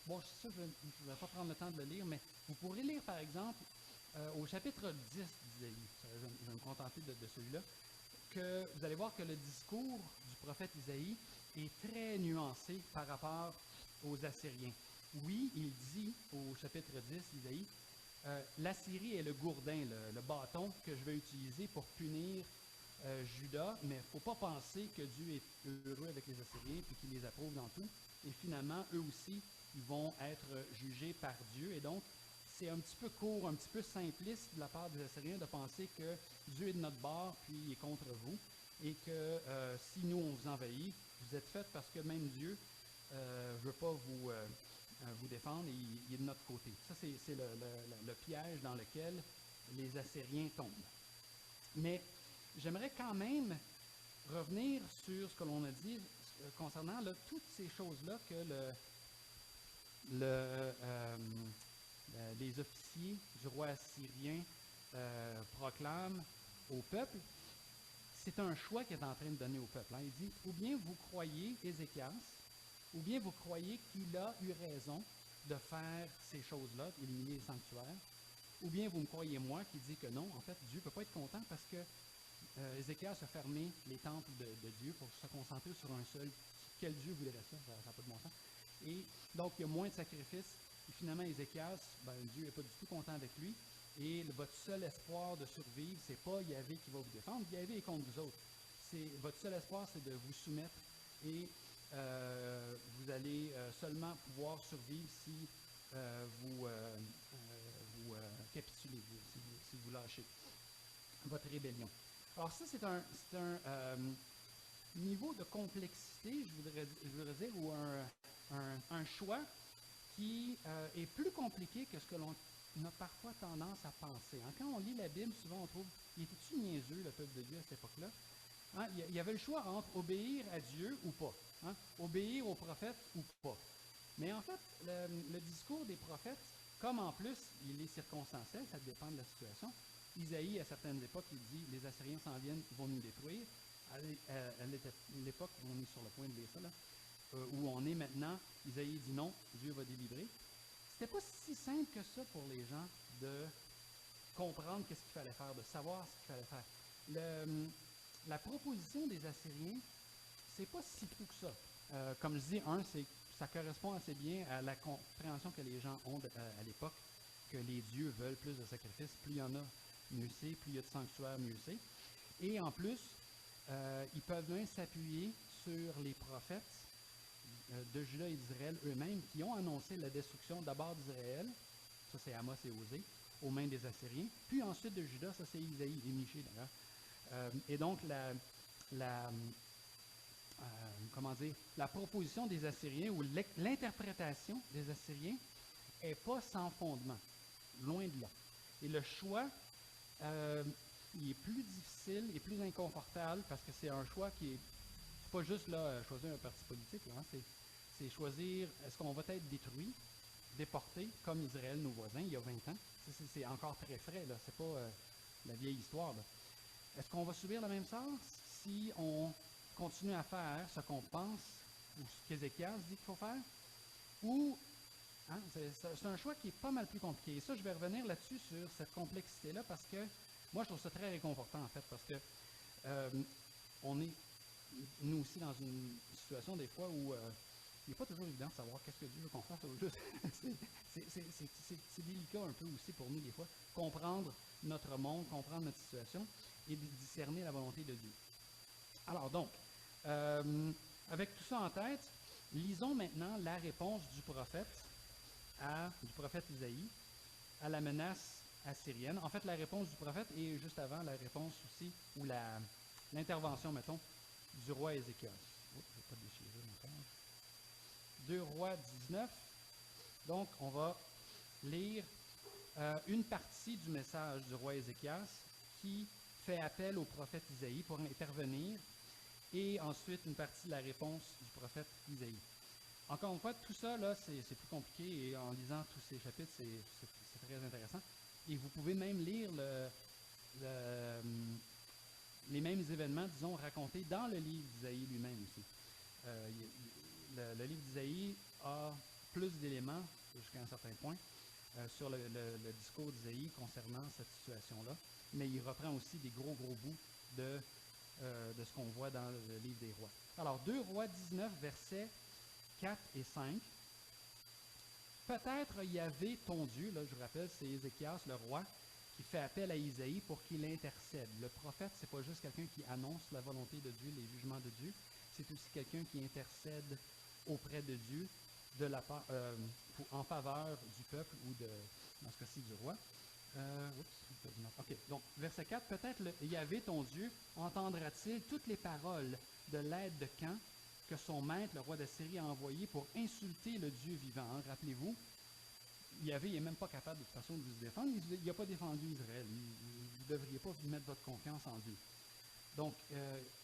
bon, ça, je ne vais pas prendre le temps de le lire, mais vous pourrez lire par exemple au chapitre 10 d'Isaïe, je vais me contenter de celui-là, que vous allez voir que le discours du prophète Isaïe est très nuancé par rapport aux Assyriens. Oui, il dit au chapitre 10 d'Isaïe, l'Assyrie est le gourdin, le bâton que je vais utiliser pour punir Juda, mais il ne faut pas penser que Dieu est heureux avec les Assyriens et qu'il les approuve dans tout. Et finalement, eux aussi, ils vont être jugés par Dieu. Et donc, c'est un petit peu court, un petit peu simpliste de la part des Assyriens de penser que Dieu est de notre bord, puis il est contre vous, et que si nous, on vous envahit, vous êtes fait parce que même Dieu ne veut pas vous défendre et il est de notre côté. Ça, c'est le piège dans lequel les Assyriens tombent. Mais j'aimerais quand même revenir sur ce que l'on a dit concernant là, toutes ces choses-là que les officiers du roi assyrien proclament au peuple. C'est un choix qu'il est en train de donner au peuple. Hein. Il dit, ou bien vous croyez Ézéchias, ou bien vous croyez qu'il a eu raison de faire ces choses-là, d'éliminer les sanctuaires, ou bien vous me croyez moi qui dit que non, en fait, Dieu ne peut pas être content parce que Ézéchias a fermé les temples de Dieu pour se concentrer sur un seul. Quel Dieu voudrait ça? Ça n'a pas de bon sens. Et donc, il y a moins de sacrifices. Et finalement, Ézéchias, Dieu n'est pas du tout content avec lui. Et votre seul espoir de survivre, c'est pas Yahvé qui va vous défendre. Yahvé est contre vous autres. Votre seul espoir, c'est de vous soumettre et vous allez seulement pouvoir survivre si vous capitulez, si vous lâchez votre rébellion. Alors ça, c'est un niveau de complexité, je voudrais dire, ou un choix qui est plus compliqué que ce que l'on a parfois tendance à penser. Hein. Quand on lit la Bible, souvent on trouve, il était-tu niaiseux, le peuple de Dieu, à cette époque-là? Hein, il y avait le choix entre obéir à Dieu ou pas, hein, obéir aux prophètes ou pas. Mais en fait, le discours des prophètes Comme en plus, il est circonstanciel, ça dépend de la situation. Isaïe, à certaines époques, il dit « Les Assyriens s'en viennent, vont nous détruire ». À l'époque où on est sur le point de lire ça, là, où on est maintenant, Isaïe dit non, Dieu va délivrer. C'était pas si simple que ça pour les gens de comprendre qu'est-ce qu'il fallait faire, de savoir ce qu'il fallait faire. La proposition des Assyriens, c'est pas si fou que ça. Comme je dis, ça correspond assez bien à la compréhension que les gens ont à l'époque, que les dieux veulent plus de sacrifices, plus il y en a, mieux c'est, plus il y a de sanctuaires, mieux c'est. Et en plus, ils peuvent même s'appuyer sur les prophètes de Juda et d'Israël eux-mêmes qui ont annoncé la destruction d'abord d'Israël, ça c'est Amos et Osée, aux mains des Assyriens, puis ensuite de Juda, ça c'est Isaïe et Michée d'ailleurs. Et donc la proposition des Assyriens ou l'interprétation des Assyriens n'est pas sans fondement, loin de là. Et le choix, il est plus difficile et plus inconfortable parce que c'est un choix qui est pas juste là choisir un parti politique, hein, c'est choisir est-ce qu'on va être détruit, déporté comme Israël, nos voisins, il y a 20 ans. C'est encore très frais, là, c'est pas la vieille histoire. Là. Est-ce qu'on va subir la même sort si on continue à faire ce qu'on pense ou ce qu'Ézéchias dit qu'il faut faire? Ou hein, c'est un choix qui est pas mal plus compliqué. Et ça, je vais revenir là-dessus sur cette complexité-là parce que moi, je trouve ça très réconfortant en fait parce que on est nous aussi dans une situation des fois où il n'est pas toujours évident de savoir qu'est-ce que Dieu veut qu'on fasse au juste. C'est délicat un peu aussi pour nous des fois, comprendre notre monde, comprendre notre situation et discerner la volonté de Dieu. Alors donc, avec tout ça en tête, lisons maintenant la réponse du prophète Isaïe à la menace assyrienne. En fait, la réponse du prophète et juste avant la réponse aussi, ou l'intervention, mettons, du roi Ézéchias. Oh, je ne vais pas déchirer mon page. 2 Rois 19. Donc, on va lire une partie du message du roi Ézéchias qui fait appel au prophète Isaïe pour intervenir et ensuite une partie de la réponse du prophète Isaïe. Encore une fois, tout ça, là, c'est plus compliqué et en lisant tous ces chapitres, c'est très intéressant. Et vous pouvez même lire les mêmes événements, disons, racontés dans le livre d'Isaïe lui-même aussi. Le livre d'Isaïe a plus d'éléments, jusqu'à un certain point, sur le discours d'Isaïe concernant cette situation-là, mais il reprend aussi des gros bouts de ce qu'on voit dans le livre des rois. Alors, 2 Rois 19, versets 4 et 5. Peut-être Yahvé ton Dieu, là je vous rappelle, c'est Ézéchias, le roi, qui fait appel à Isaïe pour qu'il intercède. Le prophète, c'est pas juste quelqu'un qui annonce la volonté de Dieu, les jugements de Dieu, c'est aussi quelqu'un qui intercède auprès de Dieu en faveur du peuple ou dans ce cas-ci du roi. Ok, donc verset 4, peut-être Yahvé ton Dieu entendra-t-il toutes les paroles de l'aide de camp que son maître, le roi d'Assyrie, a envoyé pour insulter le Dieu vivant. Hein? Rappelez-vous, Yahvé n'est même pas capable de toute façon de se défendre. Il n'a pas défendu Israël. Vous ne devriez pas mettre votre confiance en Dieu. Donc,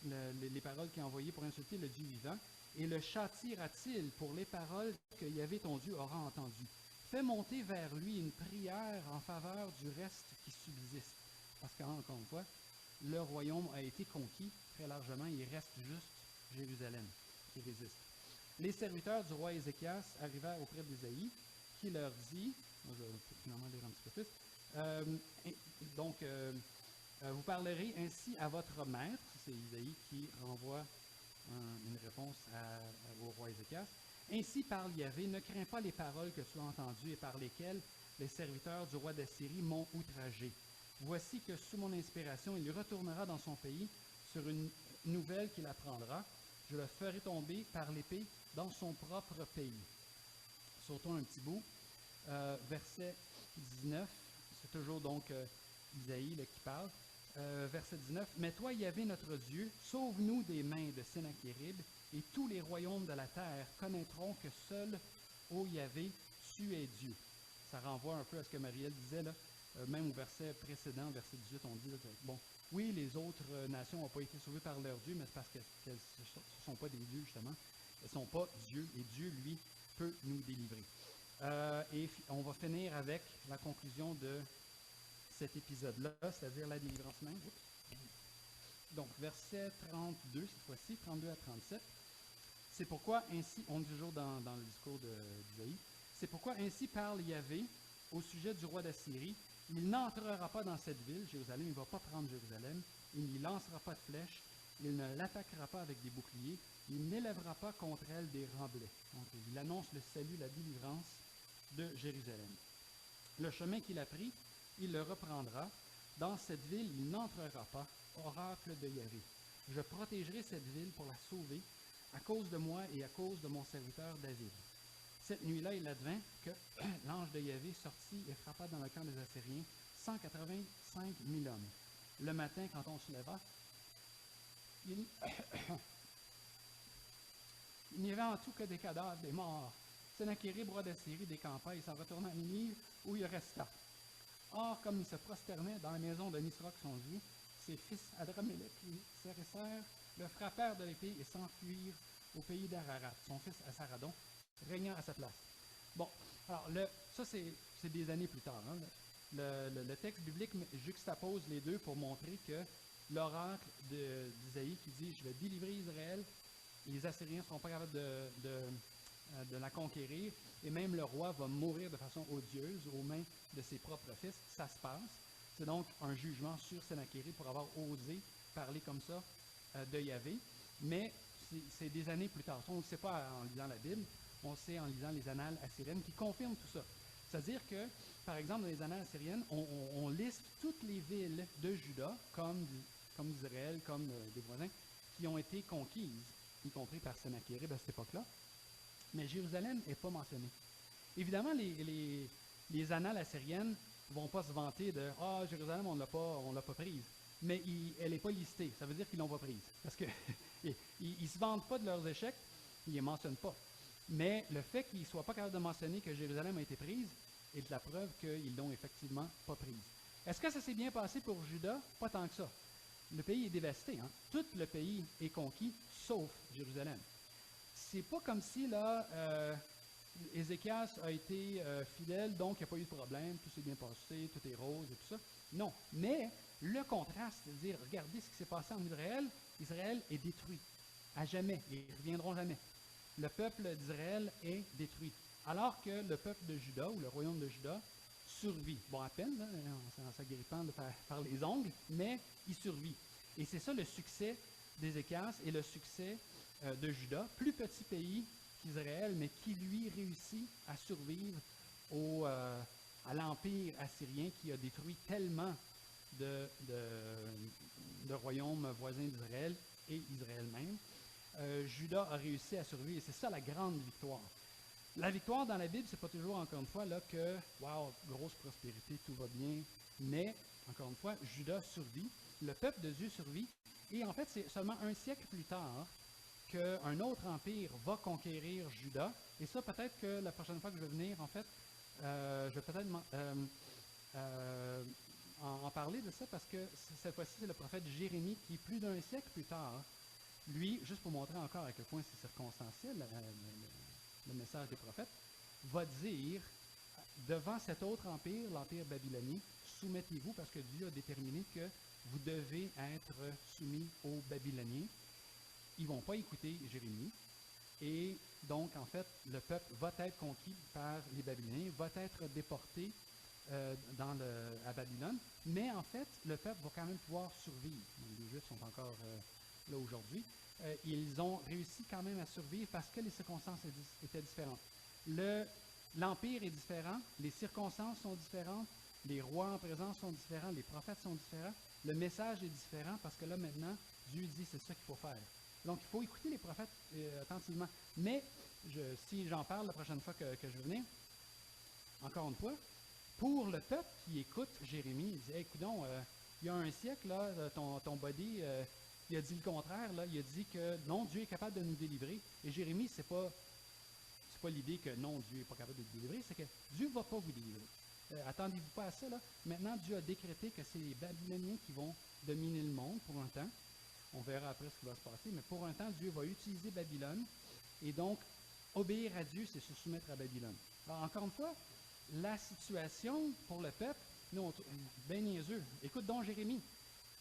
les paroles qu'il a envoyées pour insulter le Dieu vivant. Et le châtira-t-il pour les paroles que Yahvé ton Dieu aura entendues? Fais monter vers lui une prière en faveur du reste qui subsiste. Parce qu'encore une fois, le royaume a été conquis très largement. Il reste juste Jérusalem qui résiste. Les serviteurs du roi Ézéchias arrivèrent auprès d'Isaïe, qui leur dit, je vais finalement lire un petit peu plus, vous parlerez ainsi à votre maître, c'est Isaïe qui renvoie une réponse au roi Ézéchias. Ainsi parle Yahvé, ne crains pas les paroles que tu as entendues et par lesquelles les serviteurs du roi d'Assyrie m'ont outragé. Voici que sous mon inspiration, il retournera dans son pays sur une nouvelle qu'il apprendra. Je le ferai tomber par l'épée dans son propre pays. Sautons un petit bout. Verset 19, c'est toujours donc Isaïe qui parle. Verset 19, « Mais toi, Yahvé notre Dieu, sauve-nous des mains de Sennacherib, et tous les royaumes de la terre connaîtront que seul, ô Yahvé, tu es Dieu. » Ça renvoie un peu à ce que Marielle disait, là, même au verset précédent, verset 18, on dit, là, bon, oui, les autres nations n'ont pas été sauvées par leur Dieu, mais c'est parce qu'elles ne sont pas des dieux, justement. Elles ne sont pas Dieu, et Dieu, lui, peut nous délivrer. On va finir avec la conclusion de cet épisode-là, c'est-à-dire la délivrance même. Oups. Donc, verset 32, cette fois-ci, 32 à 37. C'est pourquoi ainsi, on est toujours dans le discours d'Isaïe, c'est pourquoi ainsi parle Yahvé au sujet du roi d'Assyrie. Il n'entrera pas dans cette ville, Jérusalem, il ne va pas prendre Jérusalem, il n'y lancera pas de flèches, il ne l'attaquera pas avec des boucliers, il n'élèvera pas contre elle des remblais. Donc, il annonce le salut, la délivrance de Jérusalem. Le chemin qu'il a pris, il le reprendra. Dans cette ville, il n'entrera pas, oracle de Yahvé. Je protégerai cette ville pour la sauver, à cause de moi et à cause de mon serviteur David. Cette nuit-là, il advint que l'ange de Yahvé sortit et frappa dans le camp des Assyriens 185 000 hommes. Le matin, quand on se leva, il n'y avait en tout que des cadavres, des morts. Sennachérib, roi d'Assyrie, décampa et s'en retourna à Ninive, où il resta. Or, comme il se prosternait dans la maison de Nisroch, son dieu, ses fils Adramélec et Sérécer le frappèrent de l'épée et s'enfuirent au pays d'Ararat. Son fils Assaradon régna à sa place. Bon, alors ça c'est des années plus tard. Hein. Le texte biblique juxtapose les deux pour montrer que l'oracle d'Isaïe qui dit « Je vais délivrer Israël », les Assyriens ne seront pas capables de la conquérir, et même le roi va mourir de façon odieuse aux mains de ses propres fils. Ça se passe. C'est donc un jugement sur Sennachérib pour avoir osé parler comme ça de Yahvé, mais c'est des années plus tard. Ça, on ne le sait pas en lisant la Bible, on le sait en lisant les annales assyriennes qui confirment tout ça. C'est-à-dire que, par exemple, dans les annales assyriennes, on liste toutes les villes de Juda, comme d'Israël, comme des voisins, qui ont été conquises, y compris par Sennachérib à cette époque-là. Mais Jérusalem n'est pas mentionnée. Évidemment, les annales assyriennes ne vont pas se vanter de « Ah, Jérusalem, on ne l'a pas prise ». Mais elle n'est pas listée. Ça veut dire qu'ils ne l'ont pas prise. Parce qu'ils ne se vantent pas de leurs échecs, ils ne les mentionnent pas. Mais le fait qu'ils ne soient pas capables de mentionner que Jérusalem a été prise est de la preuve qu'ils ne l'ont effectivement pas prise. Est-ce que ça s'est bien passé pour Juda? Pas tant que ça. Le pays est dévasté. Hein? Tout le pays est conquis, sauf Jérusalem. C'est pas comme si, là, Ézéchias a été fidèle, donc il n'y a pas eu de problème, tout s'est bien passé, tout est rose et tout ça. Non. Mais le contraste, c'est-à-dire, regardez ce qui s'est passé en Israël. Israël est détruit. À jamais. Ils ne reviendront jamais. Le peuple d'Israël est détruit. Alors que le peuple de Juda, ou le royaume de Juda, survit. Bon, à peine, là, en s'agrippant par les ongles, mais il survit. Et c'est ça le succès d'Ézéchias et le succès de Juda. Plus petit pays qu'Israël, mais qui, lui, réussit à survivre à l'empire assyrien qui a détruit tellement de royaumes voisins d'Israël et Israël même. Juda a réussi à survivre et c'est ça la grande victoire. La victoire dans la Bible, c'est pas toujours, encore une fois, là, que, wow, grosse prospérité, tout va bien, mais, encore une fois, Juda survit, le peuple de Dieu survit, et en fait, c'est seulement un siècle plus tard qu'un autre empire va conquérir Juda, et ça, peut-être que la prochaine fois que je vais venir, en fait, je vais peut-être en parler de ça, parce que cette fois-ci, c'est le prophète Jérémie qui, plus d'un siècle plus tard, lui, juste pour montrer encore à quel point c'est circonstanciel, le message des prophètes, va dire, devant cet autre empire, l'empire babylonien, soumettez-vous parce que Dieu a déterminé que vous devez être soumis aux Babyloniens. Ils ne vont pas écouter Jérémie. Et donc, en fait, le peuple va être conquis par les Babyloniens, va être déporté à Babylone. Mais en fait, le peuple va quand même pouvoir survivre. Donc, les Juifs sont encore là aujourd'hui. Ils ont réussi quand même à survivre parce que les circonstances étaient différentes. L'empire est différent, les circonstances sont différentes, les rois en présence sont différents, les prophètes sont différents, le message est différent parce que là maintenant, Dieu dit c'est ça qu'il faut faire. Donc il faut écouter les prophètes attentivement. Mais si j'en parle la prochaine fois que je vais venir, encore une fois, pour le peuple qui écoute Jérémie, il dit hey, coudonc, il y a un siècle, là, ton body, il a dit le contraire, là, il a dit que non, Dieu est capable de nous délivrer. Et Jérémie, c'est pas l'idée que non, Dieu n'est pas capable de nous délivrer, c'est que Dieu ne va pas vous délivrer. Attendez-vous pas à ça, là. Maintenant, Dieu a décrété que c'est les Babyloniens qui vont dominer le monde pour un temps. On verra après ce qui va se passer, mais pour un temps, Dieu va utiliser Babylone. Et donc, obéir à Dieu, c'est se soumettre à Babylone. Alors, encore une fois, la situation pour le peuple, nous, bien niaiseux. Écoute donc Jérémie.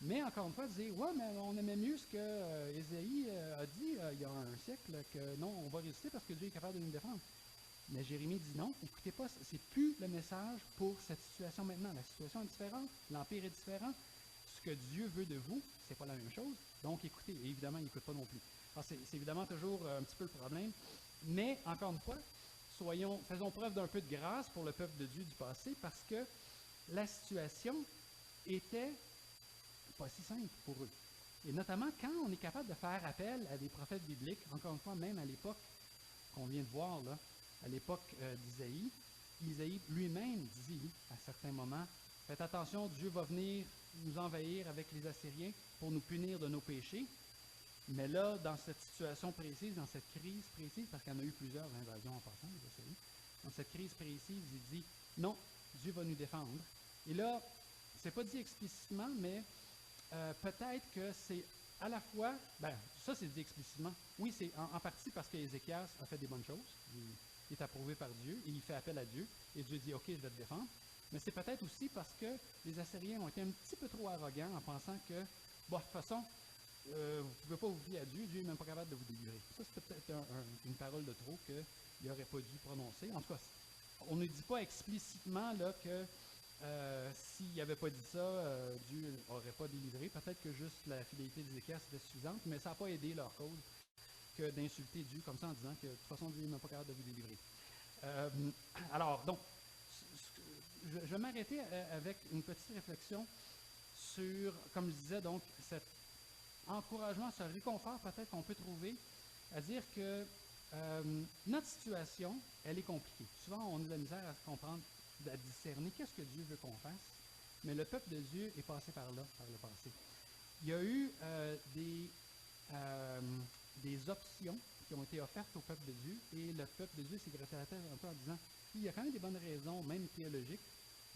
Mais encore une fois, dire, ouais, mais on aimait mieux ce que Ésaïe a dit il y a un siècle, que non, on va résister parce que Dieu est capable de nous défendre. Mais Jérémie dit non, écoutez pas, c'est plus le message pour cette situation maintenant. La situation est différente, l'Empire est différent. Ce que Dieu veut de vous, c'est pas la même chose. Donc écoutez, et évidemment, il n'écoute pas non plus. Alors, c'est évidemment toujours un petit peu le problème. Mais encore une fois, faisons preuve d'un peu de grâce pour le peuple de Dieu du passé parce que la situation était pas si simple pour eux. Et notamment quand on est capable de faire appel à des prophètes bibliques, encore une fois, même à l'époque qu'on vient de voir, là, à l'époque d'Isaïe, Isaïe lui-même dit à certains moments, faites attention, Dieu va venir nous envahir avec les Assyriens pour nous punir de nos péchés. Mais là, dans cette situation précise, dans cette crise précise, parce qu'il y en a eu plusieurs invasions en passant, les Assyriens, dans cette crise précise, il dit, non, Dieu va nous défendre. Et là, c'est pas dit explicitement, mais peut-être que c'est à la fois, ça c'est dit explicitement, oui, c'est en partie parce qu'Ézéchias a fait des bonnes choses, il est approuvé par Dieu, et il fait appel à Dieu, et Dieu dit, ok, je vais te défendre, mais c'est peut-être aussi parce que les Assyriens ont été un petit peu trop arrogants en pensant que, bon, de toute façon, vous ne pouvez pas vous fier à Dieu, Dieu n'est même pas capable de vous délivrer. Ça, c'était peut-être une parole de trop qu'il n'aurait pas dû prononcer. En tout cas, on ne dit pas explicitement là, que s'il n'avait pas dit ça, Dieu n'aurait pas délivré. Peut-être que juste la fidélité d'Ézéchias était suffisante, mais ça n'a pas aidé leur cause que d'insulter Dieu comme ça en disant que de toute façon, Dieu n'est même pas capable de vous délivrer. Alors, donc, je vais m'arrêter avec une petite réflexion sur, comme je disais, donc, cet encouragement, ce réconfort peut-être qu'on peut trouver à dire que notre situation, elle est compliquée. Souvent, on a de la misère à se comprendre, à discerner qu'est-ce que Dieu veut qu'on fasse, mais le peuple de Dieu est passé par là, par le passé. Il y a eu des options qui ont été offertes au peuple de Dieu, et le peuple de Dieu s'est gratté la tête un peu en disant, il y a quand même des bonnes raisons, même théologiques,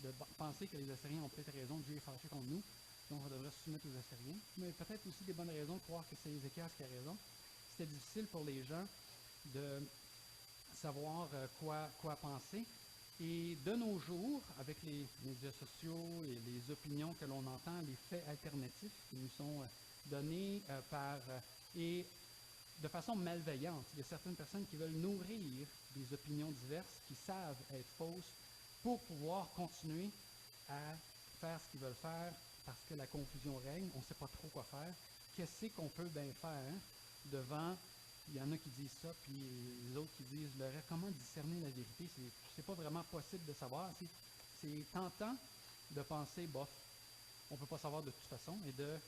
de penser que les Assyriens ont peut-être raison, Dieu est fâché contre nous, donc on devrait se soumettre aux Assyriens, mais peut-être aussi des bonnes raisons de croire que c'est Ézéchias qui a raison. C'était difficile pour les gens de savoir quoi penser. Et de nos jours, avec les médias sociaux et les opinions que l'on entend, les faits alternatifs qui nous sont donnés et de façon malveillante, il y a certaines personnes qui veulent nourrir des opinions diverses qui savent être fausses pour pouvoir continuer à faire ce qu'ils veulent faire parce que la confusion règne, on ne sait pas trop quoi faire. Qu'est-ce qu'on peut bien faire devant, il y en a qui disent ça, puis les autres qui disent le reste. Comment discerner la vérité? C'est pas vraiment possible de savoir. C'est tentant de penser, bof, on ne peut pas savoir de toute façon, et de,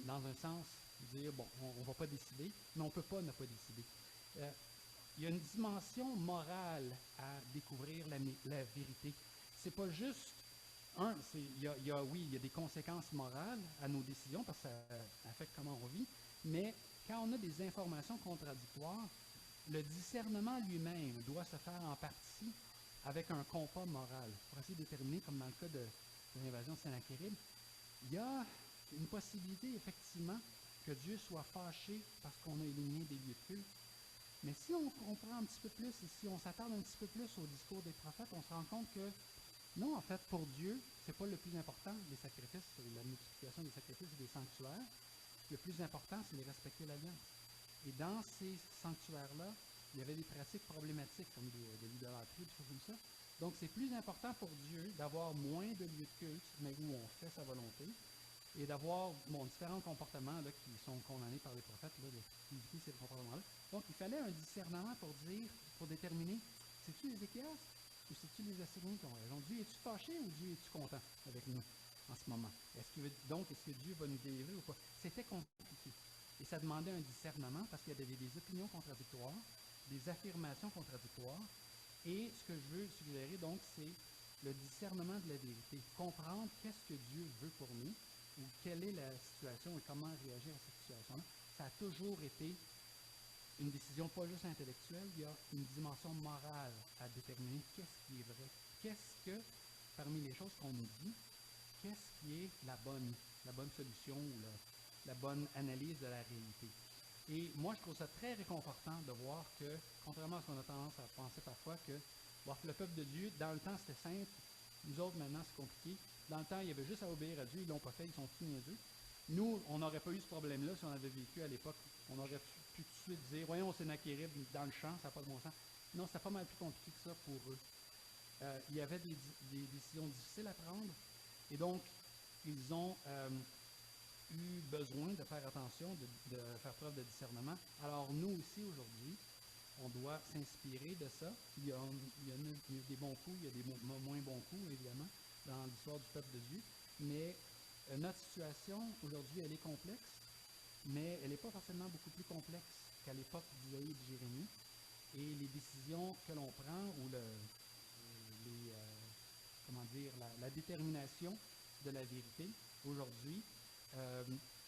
dans un sens, dire, bon, on ne va pas décider, mais on ne peut pas ne pas décider. Il y a une dimension morale à découvrir la vérité. C'est pas juste il y a des conséquences morales à nos décisions parce que ça affecte comment on vit, mais quand on a des informations contradictoires, le discernement lui-même doit se faire en partie avec un compas moral. Pour essayer de déterminer, comme dans le cas de l'invasion de Sennacherib, il y a une possibilité effectivement que Dieu soit fâché parce qu'on a éliminé des lieux de culte. Mais si on comprend un petit peu plus et si on s'attarde un petit peu plus au discours des prophètes, on se rend compte que non, en fait, pour Dieu, ce n'est pas le plus important, les sacrifices, la multiplication des sacrifices et des sanctuaires. Le plus important, c'est de respecter l'alliance. Et dans ces sanctuaires-là, il y avait des pratiques problématiques, comme de l'idolâtrie, des choses comme ça. Donc, c'est plus important pour Dieu d'avoir moins de lieux de culte, mais où on fait sa volonté, et d'avoir différents comportements là, qui sont condamnés par les prophètes, d'éviter ces comportements-là. Donc, il fallait un discernement pour déterminer, c'est-tu Ézéchias ou c'est-tu les Assyriens qui ont raison? Dieu, es-tu fâché ou Dieu, es-tu content avec nous en ce moment? Est-ce que Dieu va nous délivrer ou pas? C'était compliqué. Et ça demandait un discernement parce qu'il y avait des opinions contradictoires, des affirmations contradictoires. Et ce que je veux suggérer, donc, c'est le discernement de la vérité. Comprendre qu'est-ce que Dieu veut pour nous, ou quelle est la situation et comment réagir à cette situation-là. Ça a toujours été une décision pas juste intellectuelle, il y a une dimension morale à déterminer qu'est-ce qui est vrai. Qu'est-ce que, parmi les choses qu'on nous dit, qu'est-ce qui est la bonne solution ou la bonne analyse de la réalité. Et moi, je trouve ça très réconfortant de voir que, contrairement à ce qu'on a tendance à penser parfois, que Bon, le peuple de Dieu, dans le temps, c'était simple. Nous autres, maintenant, c'est compliqué. Dans le temps, il y avait juste à obéir à Dieu. Ils ne l'ont pas fait, ils sont tous niaiseux. Nous, on n'aurait pas eu ce problème-là si on avait vécu à l'époque. On aurait pu tout de suite dire, voyons, Sennacherib dans le champ, ça n'a pas de bon sens. Non, c'était pas mal plus compliqué que ça pour eux. Il y avait des décisions difficiles à prendre. Et donc, ils ont eu besoin de faire attention, de faire preuve de discernement. Alors, nous aussi, aujourd'hui, on doit s'inspirer de ça. Il y a des bons coups, il y a des moins bons coups, évidemment, dans l'histoire du peuple de Dieu. Mais notre situation, aujourd'hui, elle est complexe, mais elle n'est pas forcément beaucoup plus complexe qu'à l'époque d'Isaïe et de Jérémie. Et les décisions que l'on prend, ou la détermination de la vérité, aujourd'hui,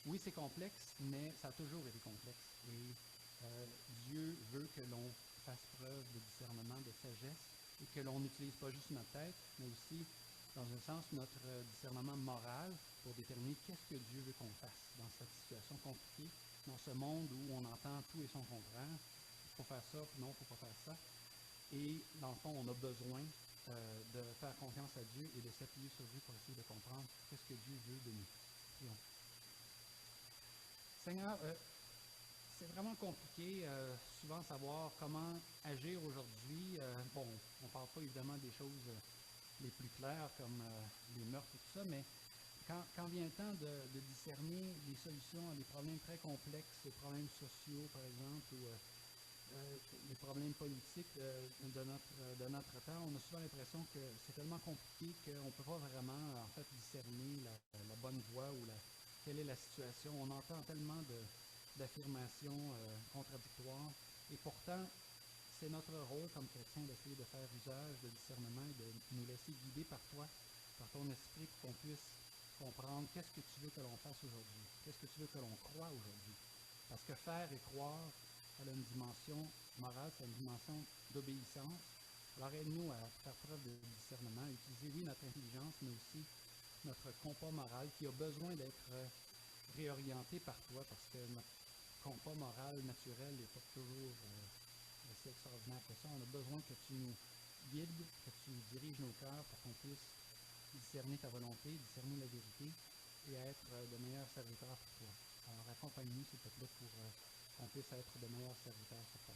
oui, c'est complexe, mais ça a toujours été complexe. Et Dieu veut que l'on fasse preuve de discernement, de sagesse, et que l'on n'utilise pas juste notre tête, mais aussi, dans un sens, notre discernement moral pour déterminer qu'est-ce que Dieu veut qu'on fasse dans cette situation compliquée, dans ce monde où on entend tout et son contraire. Il faut faire ça, puis non, il ne faut pas faire ça. Et dans le fond, on a besoin de faire confiance à Dieu et de s'appuyer sur Dieu pour essayer de comprendre qu'est-ce que Dieu veut de nous. Prions. Seigneur, c'est vraiment compliqué souvent savoir comment agir aujourd'hui. Bon, on ne parle pas évidemment des choses les plus claires comme les meurtres et tout ça, mais quand vient le temps de discerner des solutions à des problèmes très complexes, des problèmes sociaux par exemple, ou les problèmes politiques de notre temps, on a souvent l'impression que c'est tellement compliqué qu'on ne peut pas vraiment en fait discerner la bonne voie ou quelle est la situation. On entend tellement d'affirmations contradictoires et pourtant c'est notre rôle comme chrétien d'essayer de faire usage de discernement et de nous laisser guider par toi, par ton esprit, pour qu'on puisse comprendre qu'est-ce que tu veux que l'on fasse aujourd'hui, qu'est-ce que tu veux que l'on croie aujourd'hui. Parce que faire et croire, elle a une dimension morale, c'est une dimension d'obéissance. Alors aide-nous à faire preuve de discernement, à utiliser, oui, notre intelligence, mais aussi notre compas moral qui a besoin d'être réorienté par toi, parce que notre compas moral naturel n'est pas toujours aussi extraordinaire que ça. On a besoin que tu nous guides, que tu nous diriges nos cœurs pour qu'on puisse discerner ta volonté, discerner la vérité et être de meilleurs serviteurs pour toi. Alors accompagne-nous, s'il te plaît, pour qu'on puisse être de meilleurs serviteurs sur terre.